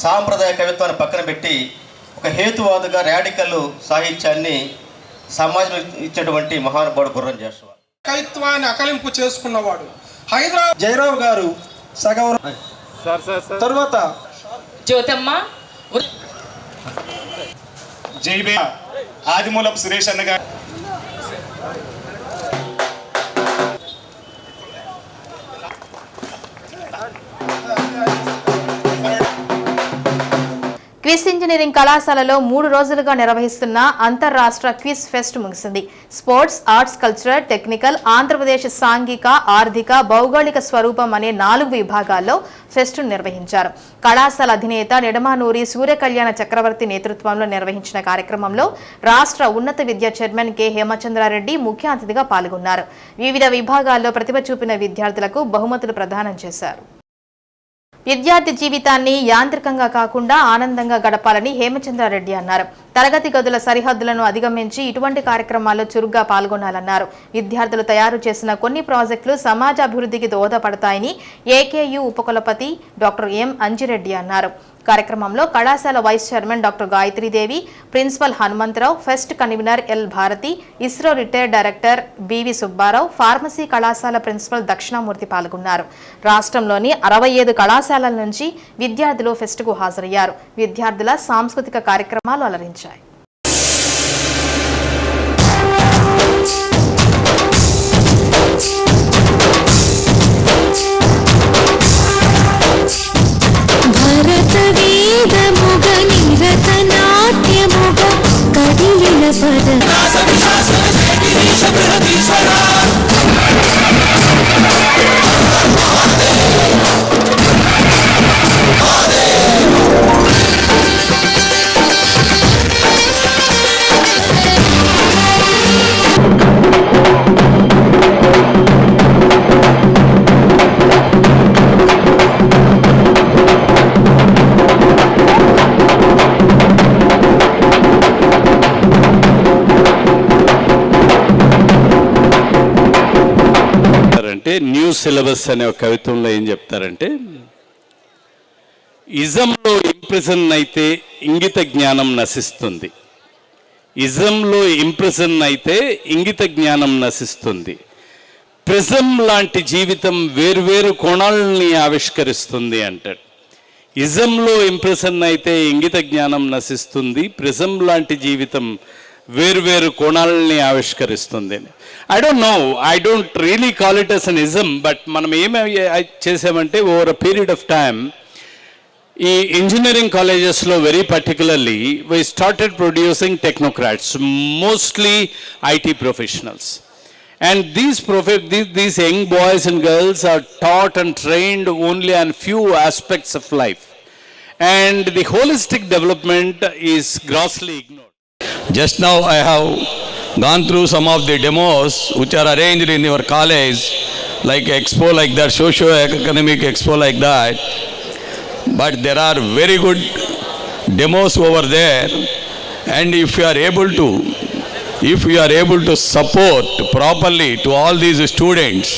సాంప్రదాయ కవిత్వాన్ని పక్కన పెట్టి ఒక హేతువాదుగా రాడికల్ సాహిత్యాన్ని సమాజం ఇచ్చినటువంటి మహానుభావుడు గుర్రం జాషువా. కవిత్వాన్ని అకలింపు చేసుకున్నవాడు. హైదరాబాద్ జయరావు గారు సగౌరవం. తర్వాత జ్యోతమ్మ, జైబే ఆదిమూలపు సురేష్ అన్న గారు. క్విజ్ ఇంజనీరింగ్ కళాశాలలో 3 రోజులుగా నిర్వహిస్తున్న అంతర్రాష్ట్ర క్విజ్ ఫెస్ట్ ముగిసింది. Sports, arts, cultural, technical, Andhra Pradesh సాంఘిక, ఆర్థిక, భౌగోళిక స్వరూపం అనే 4 విభాగాల్లో ఫెస్టును నిర్వహించారు. కళాశాల అధినేత నిడమానూరి సూర్యకళ్యాణ చక్రవర్తి నేతృత్వంలో నిర్వహించిన కార్యక్రమంలో రాష్ట్ర ఉన్నత విద్యా చైర్మన్ కె హేమచంద్రారెడ్డి ముఖ్య అతిథిగా పాల్గొన్నారు. వివిధ విభాగాల్లో ప్రతిభ చూపిన విద్యార్థులకు బహుమతులు ప్రదానం చేశారు. విద్యార్థి జీవితాన్ని యాంత్రికంగా కాకుండా ఆనందంగా గడపాలని హేమచంద్రారెడ్డి అన్నారు. తరగతి గదుల సరిహద్దులను అధిగమించి ఇటువంటి కార్యక్రమాల్లో చురుగ్గా పాల్గొనాలన్నారు. విద్యార్థులు తయారు చేసిన కొన్ని ప్రాజెక్టులు సమాజాభివృద్ధికి దోహదపడతాయని ఏకేయు ఉపకులపతి డాక్టర్ ఎం అంజిరెడ్డి అన్నారు. కార్యక్రమంలో కళాశాల vice chairman doctor Gayatridevi, principal Hanumantharao, fest convener L Bharathi, ISRO retired director B V Subbarao, pharmacy కళాశాల ప్రిన్సిపల్ దక్షిణామూర్తి పాల్గొన్నారు. రాష్ట్రంలోని 65 కళాశాలల నుంచి విద్యార్థులు ఫెస్టుకు హాజరయ్యారు. విద్యార్థుల సాంస్కృతిక కార్యక్రమాలు అలరించాయి. న్యూ సిలబస్ అనే ఒక కవిత్వంలో ఏం చెప్తారంటే, ఇజంలో ఇంప్రెషన్ అయితే ఇంగిత జ్ఞానం నశిస్తుంది. ఇజంలో ఇంప్రెషన్ అయితే ఇంగిత జ్ఞానం నశిస్తుంది. ప్రిజం లాంటి జీవితం వేర్వేరు కోణాలని ఆవిష్కరిస్తుంది అంటాడు. ఇజంలో ఇంప్రెషన్ అయితే ఇంగిత జ్ఞానం నశిస్తుంది, ప్రిజం లాంటి జీవితం వేర్వేరు కోణాలని ఆవిష్కరిస్తుంది. I don't really call it as an ism, but మనం ఏమి చేసామంటే over a period of time ఈ ఇంజనీరింగ్ కాలేజెస్లో very particularly we started producing technocrats, mostly IT professionals. And these young boys and girls are taught and trained only on few aspects of life. And the holistic development is grossly ignored. Just now I have gone through some of the demos which are arranged in your college, like expo like that, socio-economic expo like that. But there are very good demos over there, and if you are able to support properly to all these students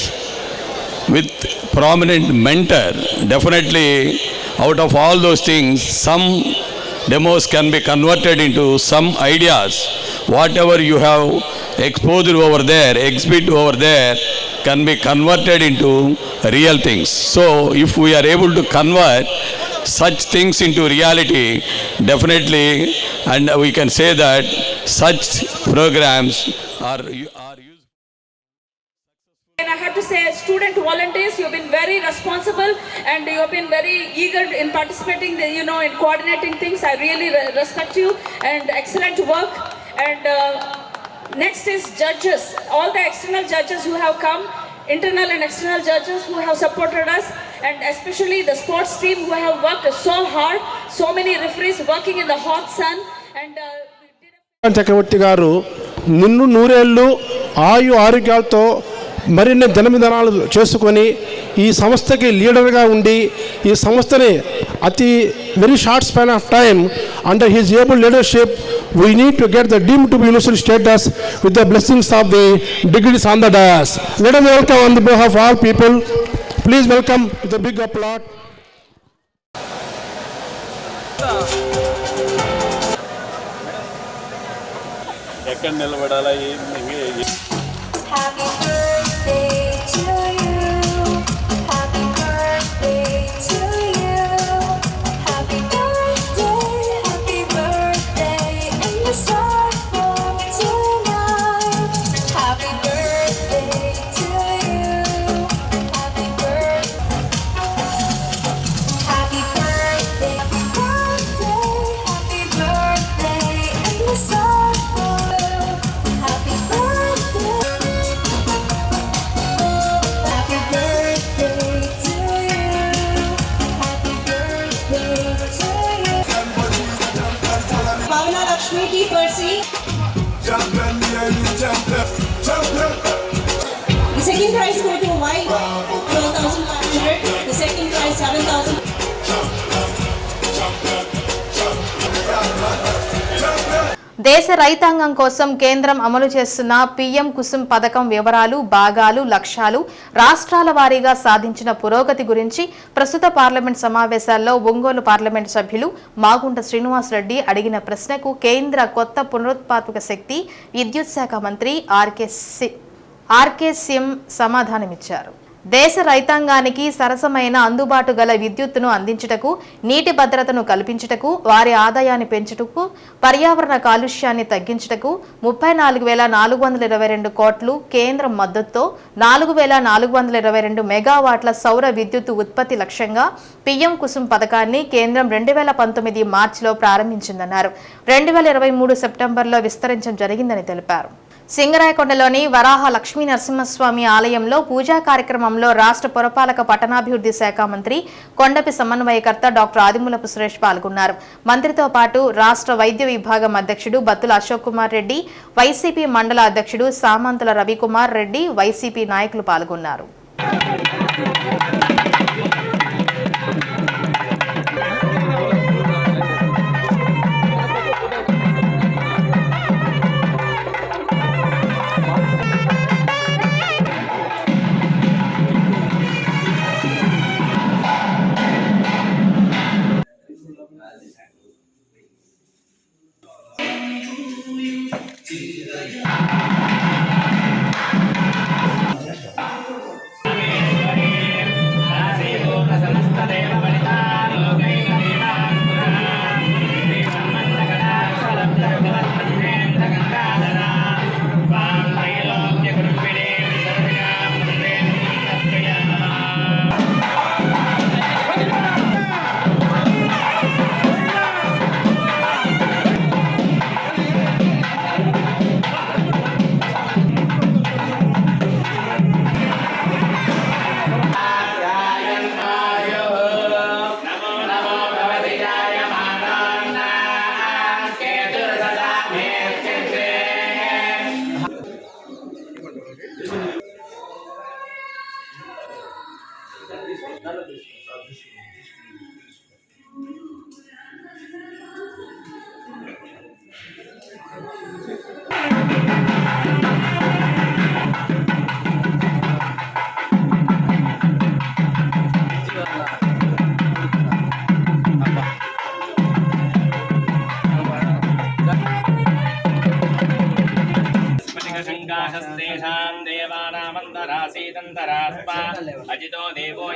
with prominent mentor, definitely out of all those things some demos can be converted into some ideas. Whatever you have exposed over there, exhibit over there, can be converted into real things. So if we are able to convert such things into reality, definitely, and we can say that such programs are useful. And I have to say, student volunteers, you've been very responsible and you've been very eager in participating, in coordinating things. I really respect you and excellent work. And next is judges, all the external judges who have come, internal and external judges who have supported us, and especially the sports team who have worked so hard, so many referees working in the hot sun. And చక్రవర్తి గారు నిన్ను నూరేళ్ళు ఆయు ఆరోగ్యాలతో మరిన్ని దినవిధానాలు చేసుకొని ఈ సంస్థకి లీడర్గా ఉండి ఈ సంస్థని అతి very short span of time under his able leadership we need to get the deemed to be university status with the blessings of the degrees on the dais. Let us welcome on the behalf of all people. Please welcome with a big applause. ఎక్కడ నిలబడాలా Happy birthday to you. Happy birthday to you. Happy birthday and the start from tonight. Happy birthday to you. Happy birthday. Happy birthday. Happy birthday and the start from happy birthday. Happy birthday to you. Happy birthday to you. Bhavana Lakshmi T. Percy. The second prize go to Y, 12,500. The second prize 7,000. దేశ రైతాంగం కోసం కేంద్రం అమలు చేస్తున్న పీఎం కుసుమ్ పథకం వివరాలు, భాగాలు, లక్ష్యాలు, రాష్ట్రాల వారీగా సాధించిన పురోగతి గురించి ప్రస్తుత పార్లమెంట్ సమావేశాల్లో ఒంగోలు పార్లమెంట్ సభ్యులు మాగుంట శ్రీనివాసరెడ్డి అడిగిన ప్రశ్నకు కేంద్ర కొత్త పునరుత్పాదక శక్తి, విద్యుత్ శాఖ మంత్రి ఆర్కే సింగ్ సమాధానమిచ్చారు. దేశ రైతాంగానికి సరసమైన అందుబాటు గల విద్యుత్తును అందించుటకు, నీటి భద్రతను కల్పించుటకు, వారి ఆదాయాన్ని పెంచుటకు, పర్యావరణ కాలుష్యాన్ని తగ్గించుటకు 34,422 కోట్లు కేంద్రం మద్దతుతో 4,422 మెగావాట్ల సౌర విద్యుత్ ఉత్పత్తి లక్ష్యంగా పీఎం కుసుమ్ పథకాన్ని కేంద్రం 2019 మార్చిలో ప్రారంభించిందన్నారు. 2023 సెప్టెంబర్లో విస్తరించడం జరిగిందని తెలిపారు. సింగరాయకొండలోని వరాహ లక్ష్మీ నరసింహస్వామి ఆలయంలో పూజా కార్యక్రమంలో రాష్ట్ర పురపాలక పట్టణాభివృద్ధి శాఖ మంత్రి కొండపి సమన్వయకర్త డాక్టర్ ఆదిమూలపు సురేష్ పాల్గొన్నారు. మంత్రితో పాటు రాష్ట్ర వైద్య విభాగం అధ్యక్షుడు బత్తుల అశోక్ కుమార్ రెడ్డి, వైసీపీ మండల అధ్యక్షుడు సామంతుల రవికుమార్ రెడ్డి, వైసీపీ నాయకులు పాల్గొన్నారు. అజితో దేవో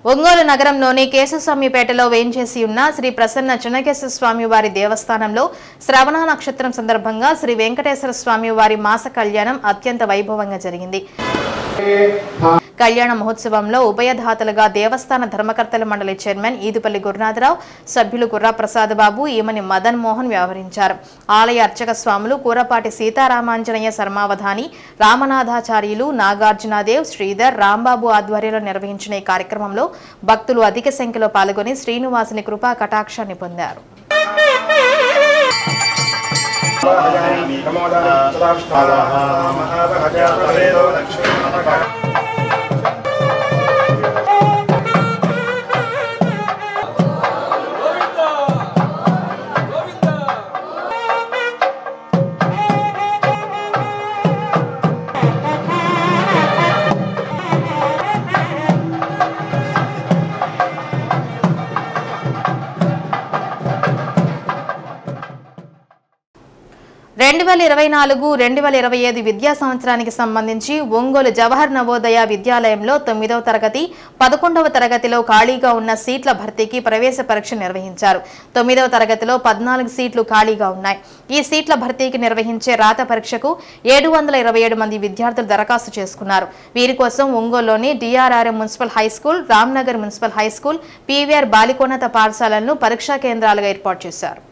ఒంగోలు నగరంలోని కేశవస్వామిపేటలో వేంచేసి ఉన్న శ్రీ ప్రసన్న చెన్నకేశ్వర స్వామి వారి దేవస్థానంలో శ్రవణ నక్షత్రం సందర్భంగా శ్రీ వెంకటేశ్వర స్వామి వారి మాస కళ్యాణం అత్యంత వైభవంగా జరిగింది. కళ్యాణ మహోత్సవంలో ఉభయధాతలుగా దేవస్థాన ధర్మకర్తల మండలి చైర్మన్ ఈదుపల్లి గురునాథరావు, సభ్యులు గుర్రా ప్రసాద్ బాబు, ఈమని మదన్ మోహన్ వ్యవహరించారు. ఆలయ అర్చక స్వాములు కూరపాటి సీతారామాంజనేయ శర్మావధాని, రామనాథాచార్యులు, నాగార్జునదేవ్, శ్రీధర్, రాంబాబు ఆధ్వర్యంలో నిర్వహించిన ఈ కార్యక్రమంలో భక్తులు అధిక సంఖ్యలో పాల్గొని శ్రీనివాసుని కృపా కటాక్షాన్ని పొందారు. రెండు 2024-2025 విద్యా సంవత్సరానికి సంబంధించి ఒంగోలు జవహర్ నవోదయ విద్యాలయంలో 9వ తరగతి 11వ తరగతిలో ఖాళీగా ఉన్న సీట్ల భర్తీకి ప్రవేశ పరీక్ష నిర్వహించారు. 9వ తరగతిలో 14 సీట్లు ఖాళీగా ఉన్నాయి. ఈ సీట్ల భర్తీకి నిర్వహించే రాత పరీక్షకు 727 మంది విద్యార్థులు దరఖాస్తు చేసుకున్నారు. వీరి కోసం ఒంగోలులోని DRRM municipal high school, Ramnagar municipal high school, PVR బాలికోన్నత పాఠశాలలను పరీక్షా కేంద్రాలుగా ఏర్పాటు చేశారు.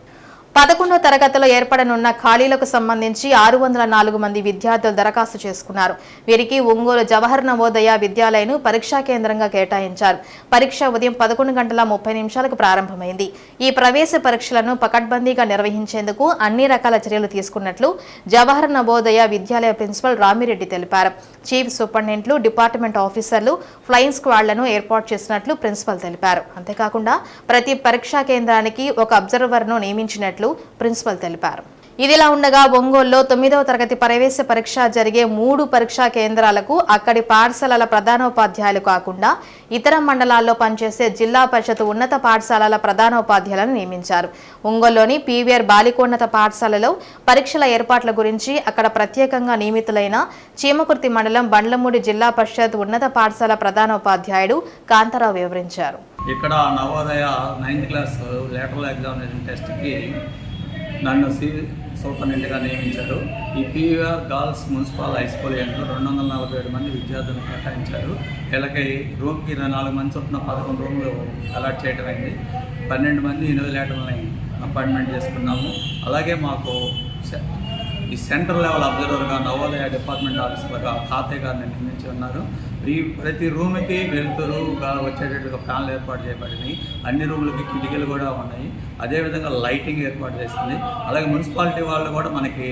11వ తరగతిలో ఏర్పడనున్న ఖాళీలకు సంబంధించి 604 మంది విద్యార్థులు దరఖాస్తు చేసుకున్నారు. వీరికి ఒంగోలు జవహర్ నవోదయ విద్యాలయను పరీక్షా కేంద్రంగా కేటాయించారు. పరీక్ష ఉదయం 11:30 ప్రారంభమైంది. ఈ ప్రవేశ పరీక్షలను పకడ్బందీగా నిర్వహించేందుకు అన్ని రకాల చర్యలు తీసుకున్నట్లు జవహర్ నవోదయ విద్యాలయ ప్రిన్సిపల్ రామిరెడ్డి తెలిపారు. చీఫ్ సూపరింటెండెంట్లు, డిపార్ట్మెంట్ ఆఫీసర్లు, ఫ్లయింగ్ స్క్వాడ్లను ఏర్పాటు చేసినట్లు ప్రిన్సిపల్ తెలిపారు. అంతేకాకుండా ప్రతి పరీక్షా కేంద్రానికి ఒక అబ్జర్వర్ను నియమించినట్లు ప్రిన్సిపల్ తెలిపారు. ఇదిలా ఉండగా ఒంగోలులో 9వ తరగతి ప్రవేశ పరీక్ష జరిగే 3 పరీక్షా కేంద్రాలకు అక్కడి పాఠశాలల ప్రధానోపాధ్యాయులు కాకుండా ఇతర మండలాల్లో పనిచేసే జిల్లా పరిషత్ ఉన్నత పాఠశాలల ప్రధానోపాధ్యాయులను నియమించారు. ఒంగోలులోని పీవీఆర్ బాలికోన్నత పాఠశాలలో పరీక్షల ఏర్పాట్ల గురించి అక్కడ ప్రత్యేకంగా నియమితులైన చీమకుర్తి మండలం బండ్లమూడి జిల్లా పరిషత్ ఉన్నత పాఠశాల ప్రధానోపాధ్యాయుడు కాంతారావు వివరించారు. ఇక్కడ Navodaya 9th class lateral examination టెస్ట్కి నన్ను సూపరింటెండెంట్గా నియమించారు. ఈ PVR girls municipal high school ఎంట్లో 247 మంది విద్యార్థులను కేటాయించారు. వీళ్ళకి రూమ్కి 24 మంది చొప్పున 11 రూమ్లు అలాట్ చేయడం అయింది. 12 మంది ఇన్విజిలేటర్లని అపాయింట్మెంట్ చేసుకున్నాము. అలాగే మాకు ఈ సెంట్రల్ లెవెల్ అబ్జర్వర్గా నవోదయ డిపార్ట్మెంట్ ఆఫీసర్గా తాతయ్య గారిని నియమించి ఉన్నారు. ప్రతి రూమ్కి వెలుతురుగా వచ్చేటట్టుగా ఫ్యాన్లు ఏర్పాటు చేయబడినాయి. అన్ని రూములకి కిటికీలు కూడా ఉన్నాయి. అదేవిధంగా లైటింగ్ ఏర్పాటు చేసింది. అలాగే మున్సిపాలిటీ వాళ్ళు కూడా మనకి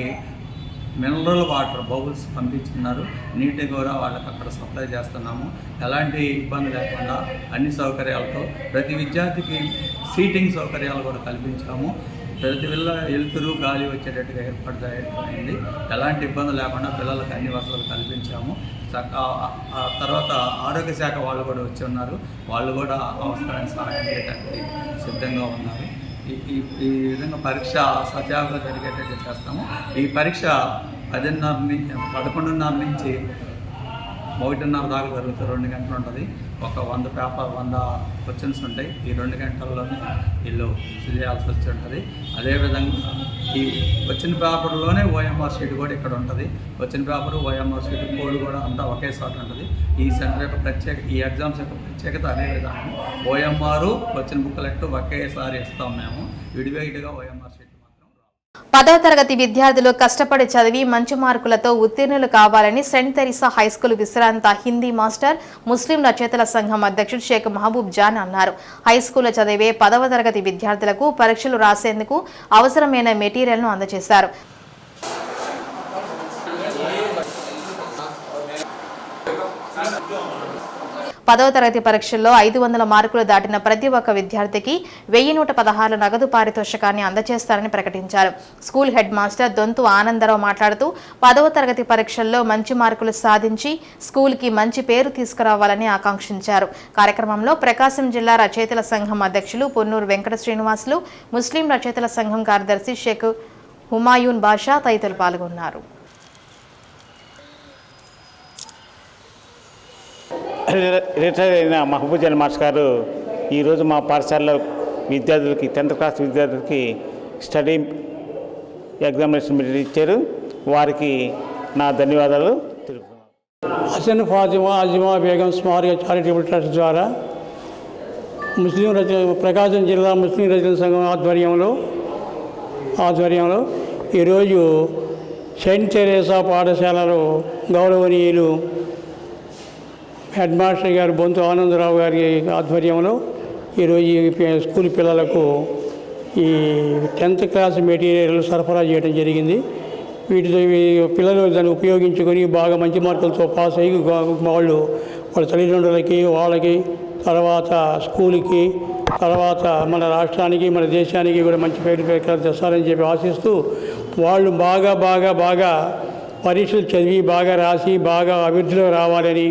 మినరల్ వాటర్ బౌల్స్ పంపించున్నారు. నీటి కూడా వాళ్ళకి అక్కడ సప్లై చేస్తున్నాము. ఎలాంటి ఇబ్బంది లేకుండా అన్ని సౌకర్యాలతో ప్రతి విద్యార్థికి సీటింగ్ సౌకర్యాలు కూడా కల్పించాము. ప్రతి పిల్ల వెలుతురు గాలి వచ్చేటట్టుగా ఏర్పాటు చేయడం. ఎలాంటి ఇబ్బంది లేకుండా పిల్లలకు అన్ని వసతులు కల్పించాము. ఆ తర్వాత ఆరోగ్య శాఖ వాళ్ళు కూడా వచ్చి ఉన్నారు. వాళ్ళు కూడా అవసరమైన సహాయం చేయడానికి సిద్ధంగా ఉన్నారు. ఈ విధంగా పరీక్ష సజావుగా జరిగేటట్టు చేస్తాము. ఈ పరీక్ష 11:30 నుంచి 1:30 దాకా జరుగుతుంది. 2 గంటలు ఉంటుంది. ఒక 100 క్వశ్చన్స్ ఉంటాయి. ఈ 2 గంటల్లోనే వీళ్ళు చేయాల్సి వచ్చి ఉంటుంది. అదేవిధంగా ఈ వచ్చిన పేపర్లోనే ఓఎంఆర్ షీట్ కూడా ఇక్కడ ఉంటుంది. వచ్చిన పేపర్ ఓఎంఆర్ షీట్ కోడ్ కూడా అంతా ఒకే చోట ఉంటుంది. ఈ సెంటర్ యొక్క ఈ ఎగ్జామ్స్ యొక్క ప్రత్యేకత అదే విధానం. ఓఎంఆర్ వచ్చిన బుక్లెట్ ఒకేసారి ఇస్తాం మేము. విడివిడిగా ఓఎంఆర్ షీట్. 10వ తరగతి విద్యార్థులు కష్టపడి చదివి మంచి మార్కులతో ఉత్తీర్ణులు కావాలని సెంట్ తెరీసా హైస్కూల్ విశ్రాంత హిందీ మాస్టర్ ముస్లిం రచయితల సంఘం అధ్యక్షుడు షేక్ మహబూబ్ జాన్ అన్నారు. హైస్కూల్లో చదివే 10వ తరగతి విద్యార్థులకు పరీక్షలు రాసేందుకు అవసరమైన మెటీరియల్ను అందజేశారు. 10వ తరగతి పరీక్షల్లో 500 మార్కులు దాటిన ప్రతి ఒక్క విద్యార్థికి 1116 నగదు పారితోషికాన్ని అందజేస్తారని ప్రకటించారు. School head master Donthu Anandarao మాట్లాడుతూ 10వ తరగతి పరీక్షల్లో మంచి మార్కులు సాధించి స్కూల్కి మంచి పేరు తీసుకురావాలని ఆకాంక్షించారు. కార్యక్రమంలో ప్రకాశం జిల్లా రచయితల సంఘం అధ్యక్షులు పొన్నూరు వెంకట శ్రీనివాసులు, ముస్లిం రచయితల సంఘం కార్యదర్శి షేక్ హుమాయూన్ బాషా తదితరులు పాల్గొన్నారు. రిటైర్ అయిన మహబూబ్ జాన్ మాస్టర్ గారు ఈరోజు మా పాఠశాలలో విద్యార్థులకి 10th క్లాస్ విద్యార్థులకి స్టడీ ఎగ్జామినేషన్ మెటీరియల్ ఇచ్చారు. వారికి నా ధన్యవాదాలు తెలుపుతున్నాను. హసన్ ఫాతిమా అజిమా బేగం స్మారక చారిటబుల్ ట్రస్ట్ ద్వారా ప్రకాశం జిల్లా ముస్లిం రచయితల సంఘం ఆధ్వర్యంలో ఈరోజు సెయింట్ తెరేసా పాఠశాలలో గౌరవనీయులు హెడ్ మాస్టర్ గారు బొంతు ఆనందరావు గారి ఆధ్వర్యంలో ఈరోజు ఈ స్కూల్ పిల్లలకు ఈ 10th క్లాస్ మెటీరియల్ సరఫరా చేయడం జరిగింది. వీటితో పిల్లలు దాన్ని ఉపయోగించుకొని బాగా మంచి మార్కులతో పాస్ అయ్యి వాళ్ళ తల్లిదండ్రులకి వాళ్ళకి తర్వాత స్కూల్కి తర్వాత మన రాష్ట్రానికి మన దేశానికి కూడా మంచి పేరు తెస్తారని చెప్పి ఆశిస్తూ వాళ్ళు బాగా పరీక్షలు చదివి బాగా రాసి బాగా అభివృద్ధిలో రావాలని,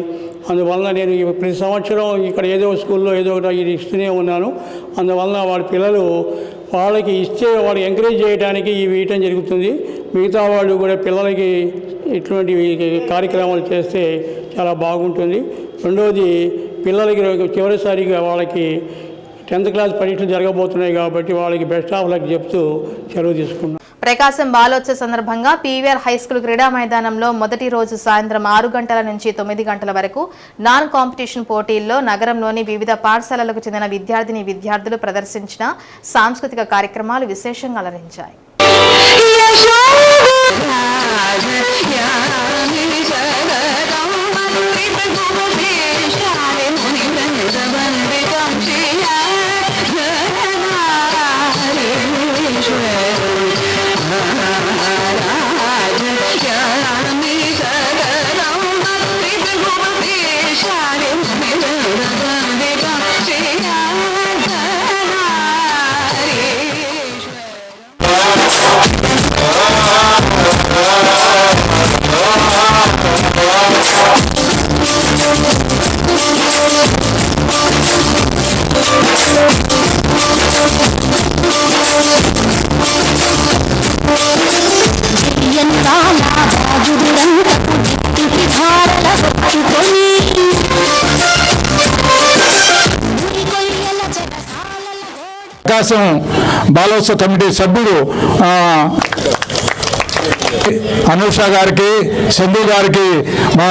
అందువలన నేను ప్రతి సంవత్సరం ఇక్కడ ఏదో స్కూల్లో ఏదో ఒకటి ఇది ఇస్తూనే ఉన్నాను. అందువలన వాళ్ళ పిల్లలు వాళ్ళకి ఇస్తే వాళ్ళు ఎంకరేజ్ చేయడానికి ఇవి ఇవ్వటం జరుగుతుంది. మిగతా వాళ్ళు కూడా పిల్లలకి ఇటువంటి కార్యక్రమాలు చేస్తే చాలా బాగుంటుంది. రెండోది పిల్లలకి చివరిసారిగా వాళ్ళకి 10th క్లాస్ పరీక్షలు జరగబోతున్నాయి కాబట్టి వాళ్ళకి బెస్ట్ ఆఫ్ లక్ చెప్తూ సెలవు తీసుకున్నాం. ప్రకాశం బాలోత్సవ సందర్భంగా పీవీఆర్ హైస్కూల్ క్రీడా మైదానంలో మొదటి రోజు సాయంత్రం 6 గంటల నుంచి 9 గంటల వరకు నాన్ కాంపిటీషన్ పోటీల్లో నగరంలోని వివిధ పాఠశాలలకు చెందిన విద్యార్థులు ప్రదర్శించిన సాంస్కృతిక కార్యక్రమాలు విశేషంగా అలరించాయి. ప్రకాశం బాలోత్సవ కమిటీ సభ్యుడు అనూష గారికి, చందు గారికి మా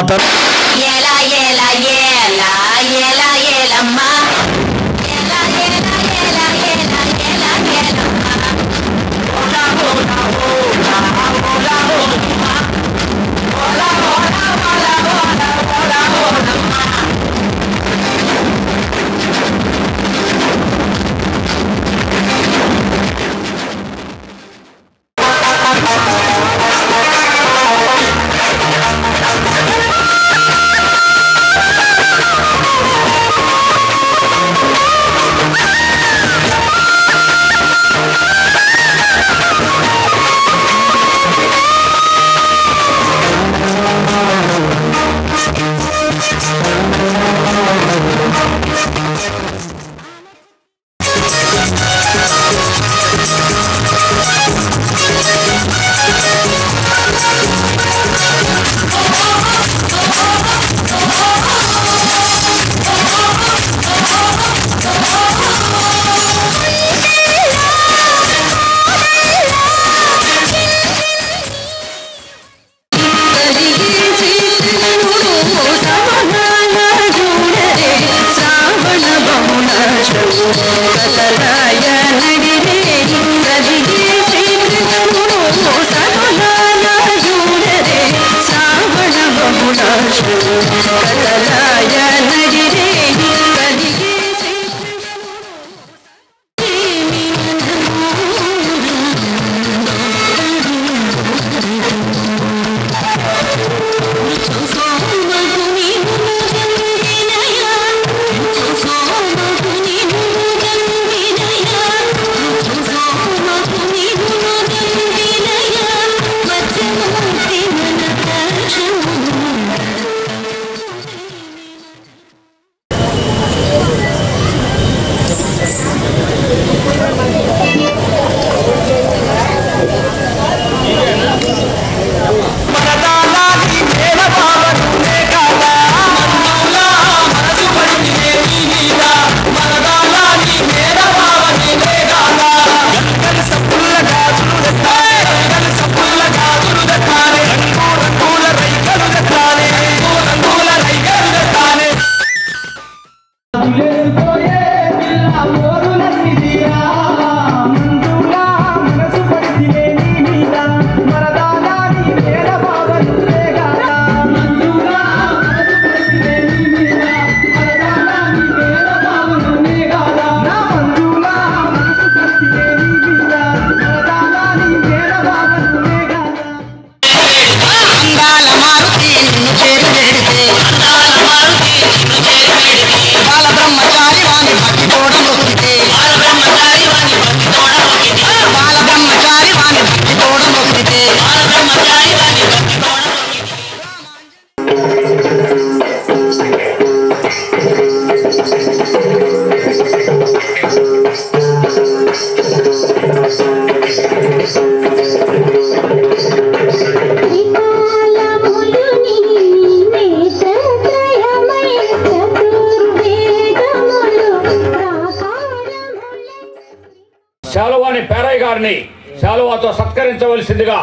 గారిని శాలువాతో సత్కరించవలసిందిగా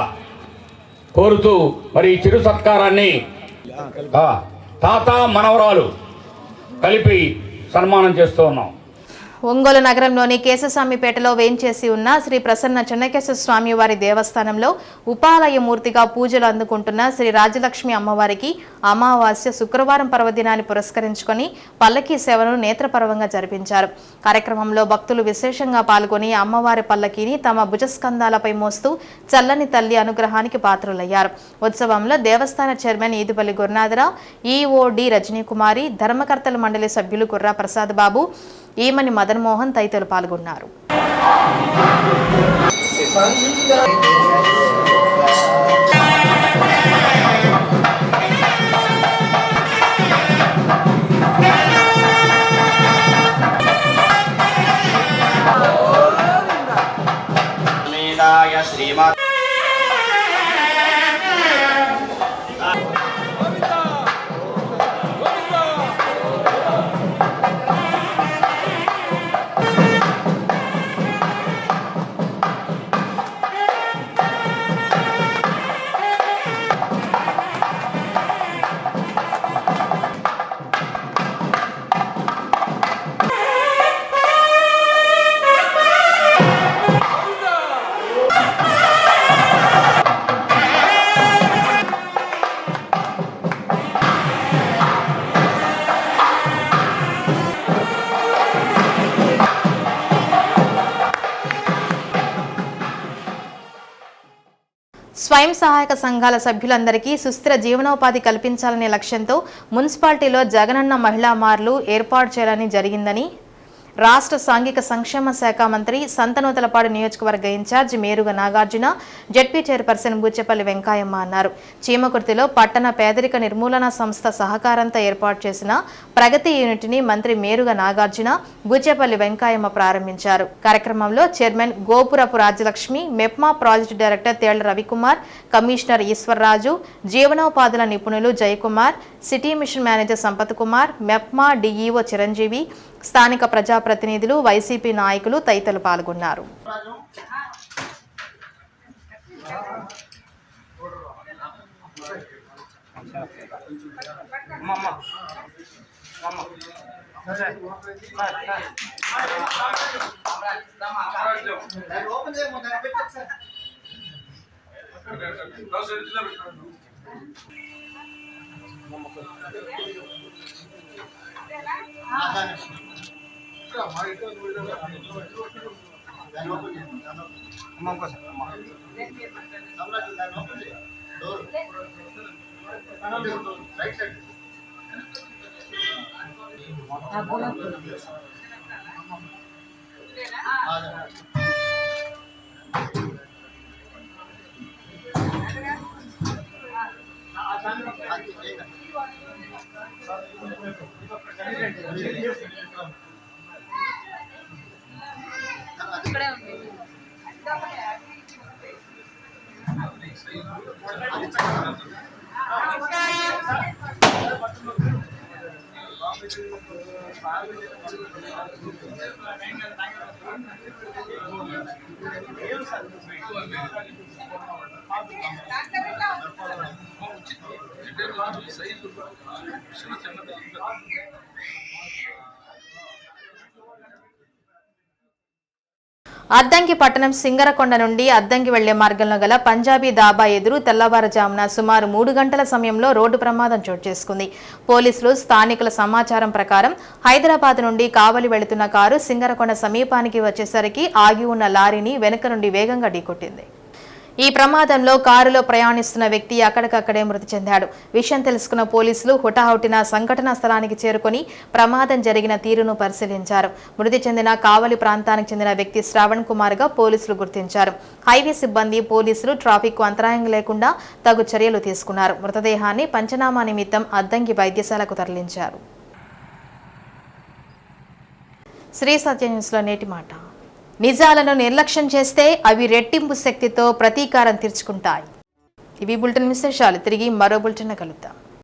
కోరుతూ మరి ఈ చిరు సత్కారాన్ని తాత మనవరాలు కలిపి సన్మానం చేస్తూ ఉన్నాం. ఒంగోలు నగరంలోని కేశస్వామిపేటలో వేంచేసి ఉన్న శ్రీ ప్రసన్న చెన్నకేశ్వర స్వామి వారి దేవస్థానంలో ఉపాలయమూర్తిగా పూజలు అందుకుంటున్న శ్రీ రాజలక్ష్మి అమ్మవారికి అమావాస్య శుక్రవారం పర్వదినాన్ని పురస్కరించుకొని పల్లకీ సేవను నేత్రపర్వంగా జరిపించారు. కార్యక్రమంలో భక్తులు విశేషంగా పాల్గొని అమ్మవారి పల్లకీని తమ భుజస్కంధాలపై మోస్తూ చల్లని తల్లి అనుగ్రహానికి పాత్రులయ్యారు. ఉత్సవంలో దేవస్థాన చైర్మన్ ఈదుపల్లి గురునాథరావు, ఈఓడి రజనీకుమారి, ధర్మకర్తల మండలి సభ్యులు గుర్రా ప్రసాద్ బాబు, ఈమని మదన్ మోహన్ తదితరులు పాల్గొన్నారు. స్వయం సహాయక సంఘాల సభ్యులందరికీ సుస్థిర జీవనోపాధి కల్పించాలనే లక్ష్యంతో మున్సిపాలిటీలో జగనన్న మహిళా మార్లు ఏర్పాటు చేయాలని జరిగిందని రాష్ట్ర సాంఘిక సంక్షేమ శాఖ మంత్రి సంతనూతలపాడు నియోజకవర్గ incharge Meruga Nagarjuna, ZP chairperson Boochepalli Venkayamma అన్నారు. చీమకుర్తిలో పట్టణ పేదరిక నిర్మూలన సంస్థ సహకారంతో ఏర్పాటు చేసిన ప్రగతి యూనిట్ని మంత్రి మేరుగ నాగార్జున, బూచెపల్లి వెంకాయమ్మ ప్రారంభించారు. కార్యక్రమంలో chairman Gopurapu Rajyalakshmi, MEPMA project director Tella Ravikumar, commissioner Eswarraju, జీవనోపాధుల నిపుణులు Jayakumar, city mission manager Sampath Kumar, MEPMA DEO Chiranjeevi, స్థానిక ప్రజాప్రతినిధులు, వైసీపీ నాయకులు తదితరులు పాల్గొన్నారు. అద్దంకి పట్టణం సింగరకొండ నుండి అద్దంకి వెళ్లే మార్గంలో గల పంజాబీ దాబా ఎదురు తెల్లవారుజామున సుమారు 3 గంటల సమయంలో రోడ్డు ప్రమాదం చోటు చేసుకుంది. పోలీసులు స్థానికుల సమాచారం ప్రకారం హైదరాబాద్ నుండి కావలి వెళుతున్న కారు సింగరకొండ సమీపానికి వచ్చేసరికి ఆగి ఉన్న లారీని వెనుక నుండి వేగంగా ఢీకొట్టింది. ఈ ప్రమాదంలో కారులో ప్రయాణిస్తున్న వ్యక్తి అక్కడికక్కడే మృతి చెందాడు. విషయం తెలుసుకున్న పోలీసులు హుటాహుటిన సంఘటనా స్థలానికి చేరుకొని ప్రమాదం జరిగిన తీరును పరిశీలించారు. మృతి చెందిన కావలి ప్రాంతానికి చెందిన వ్యక్తి శ్రావణ్ కుమార్ గా పోలీసులు గుర్తించారు. హైవే సిబ్బంది, పోలీసులు ట్రాఫిక్ అంతరాయం లేకుండా తగు చర్యలు తీసుకున్నారు. మృతదేహాన్ని పంచనామా నిమిత్తం అద్దంకి వైద్యశాలకు తరలించారు. శ్రీ సత్య న్యూస్లో నేటి మాట. నిజాలను నిర్లక్ష్యం చేస్తే అవి రెట్టింపు శక్తితో ప్రతీకారం తీర్చుకుంటాయి. ఇవి బులెటిన్ విశేషాలు. తిరిగి మరో బులెటిన్ కలుద్దాం.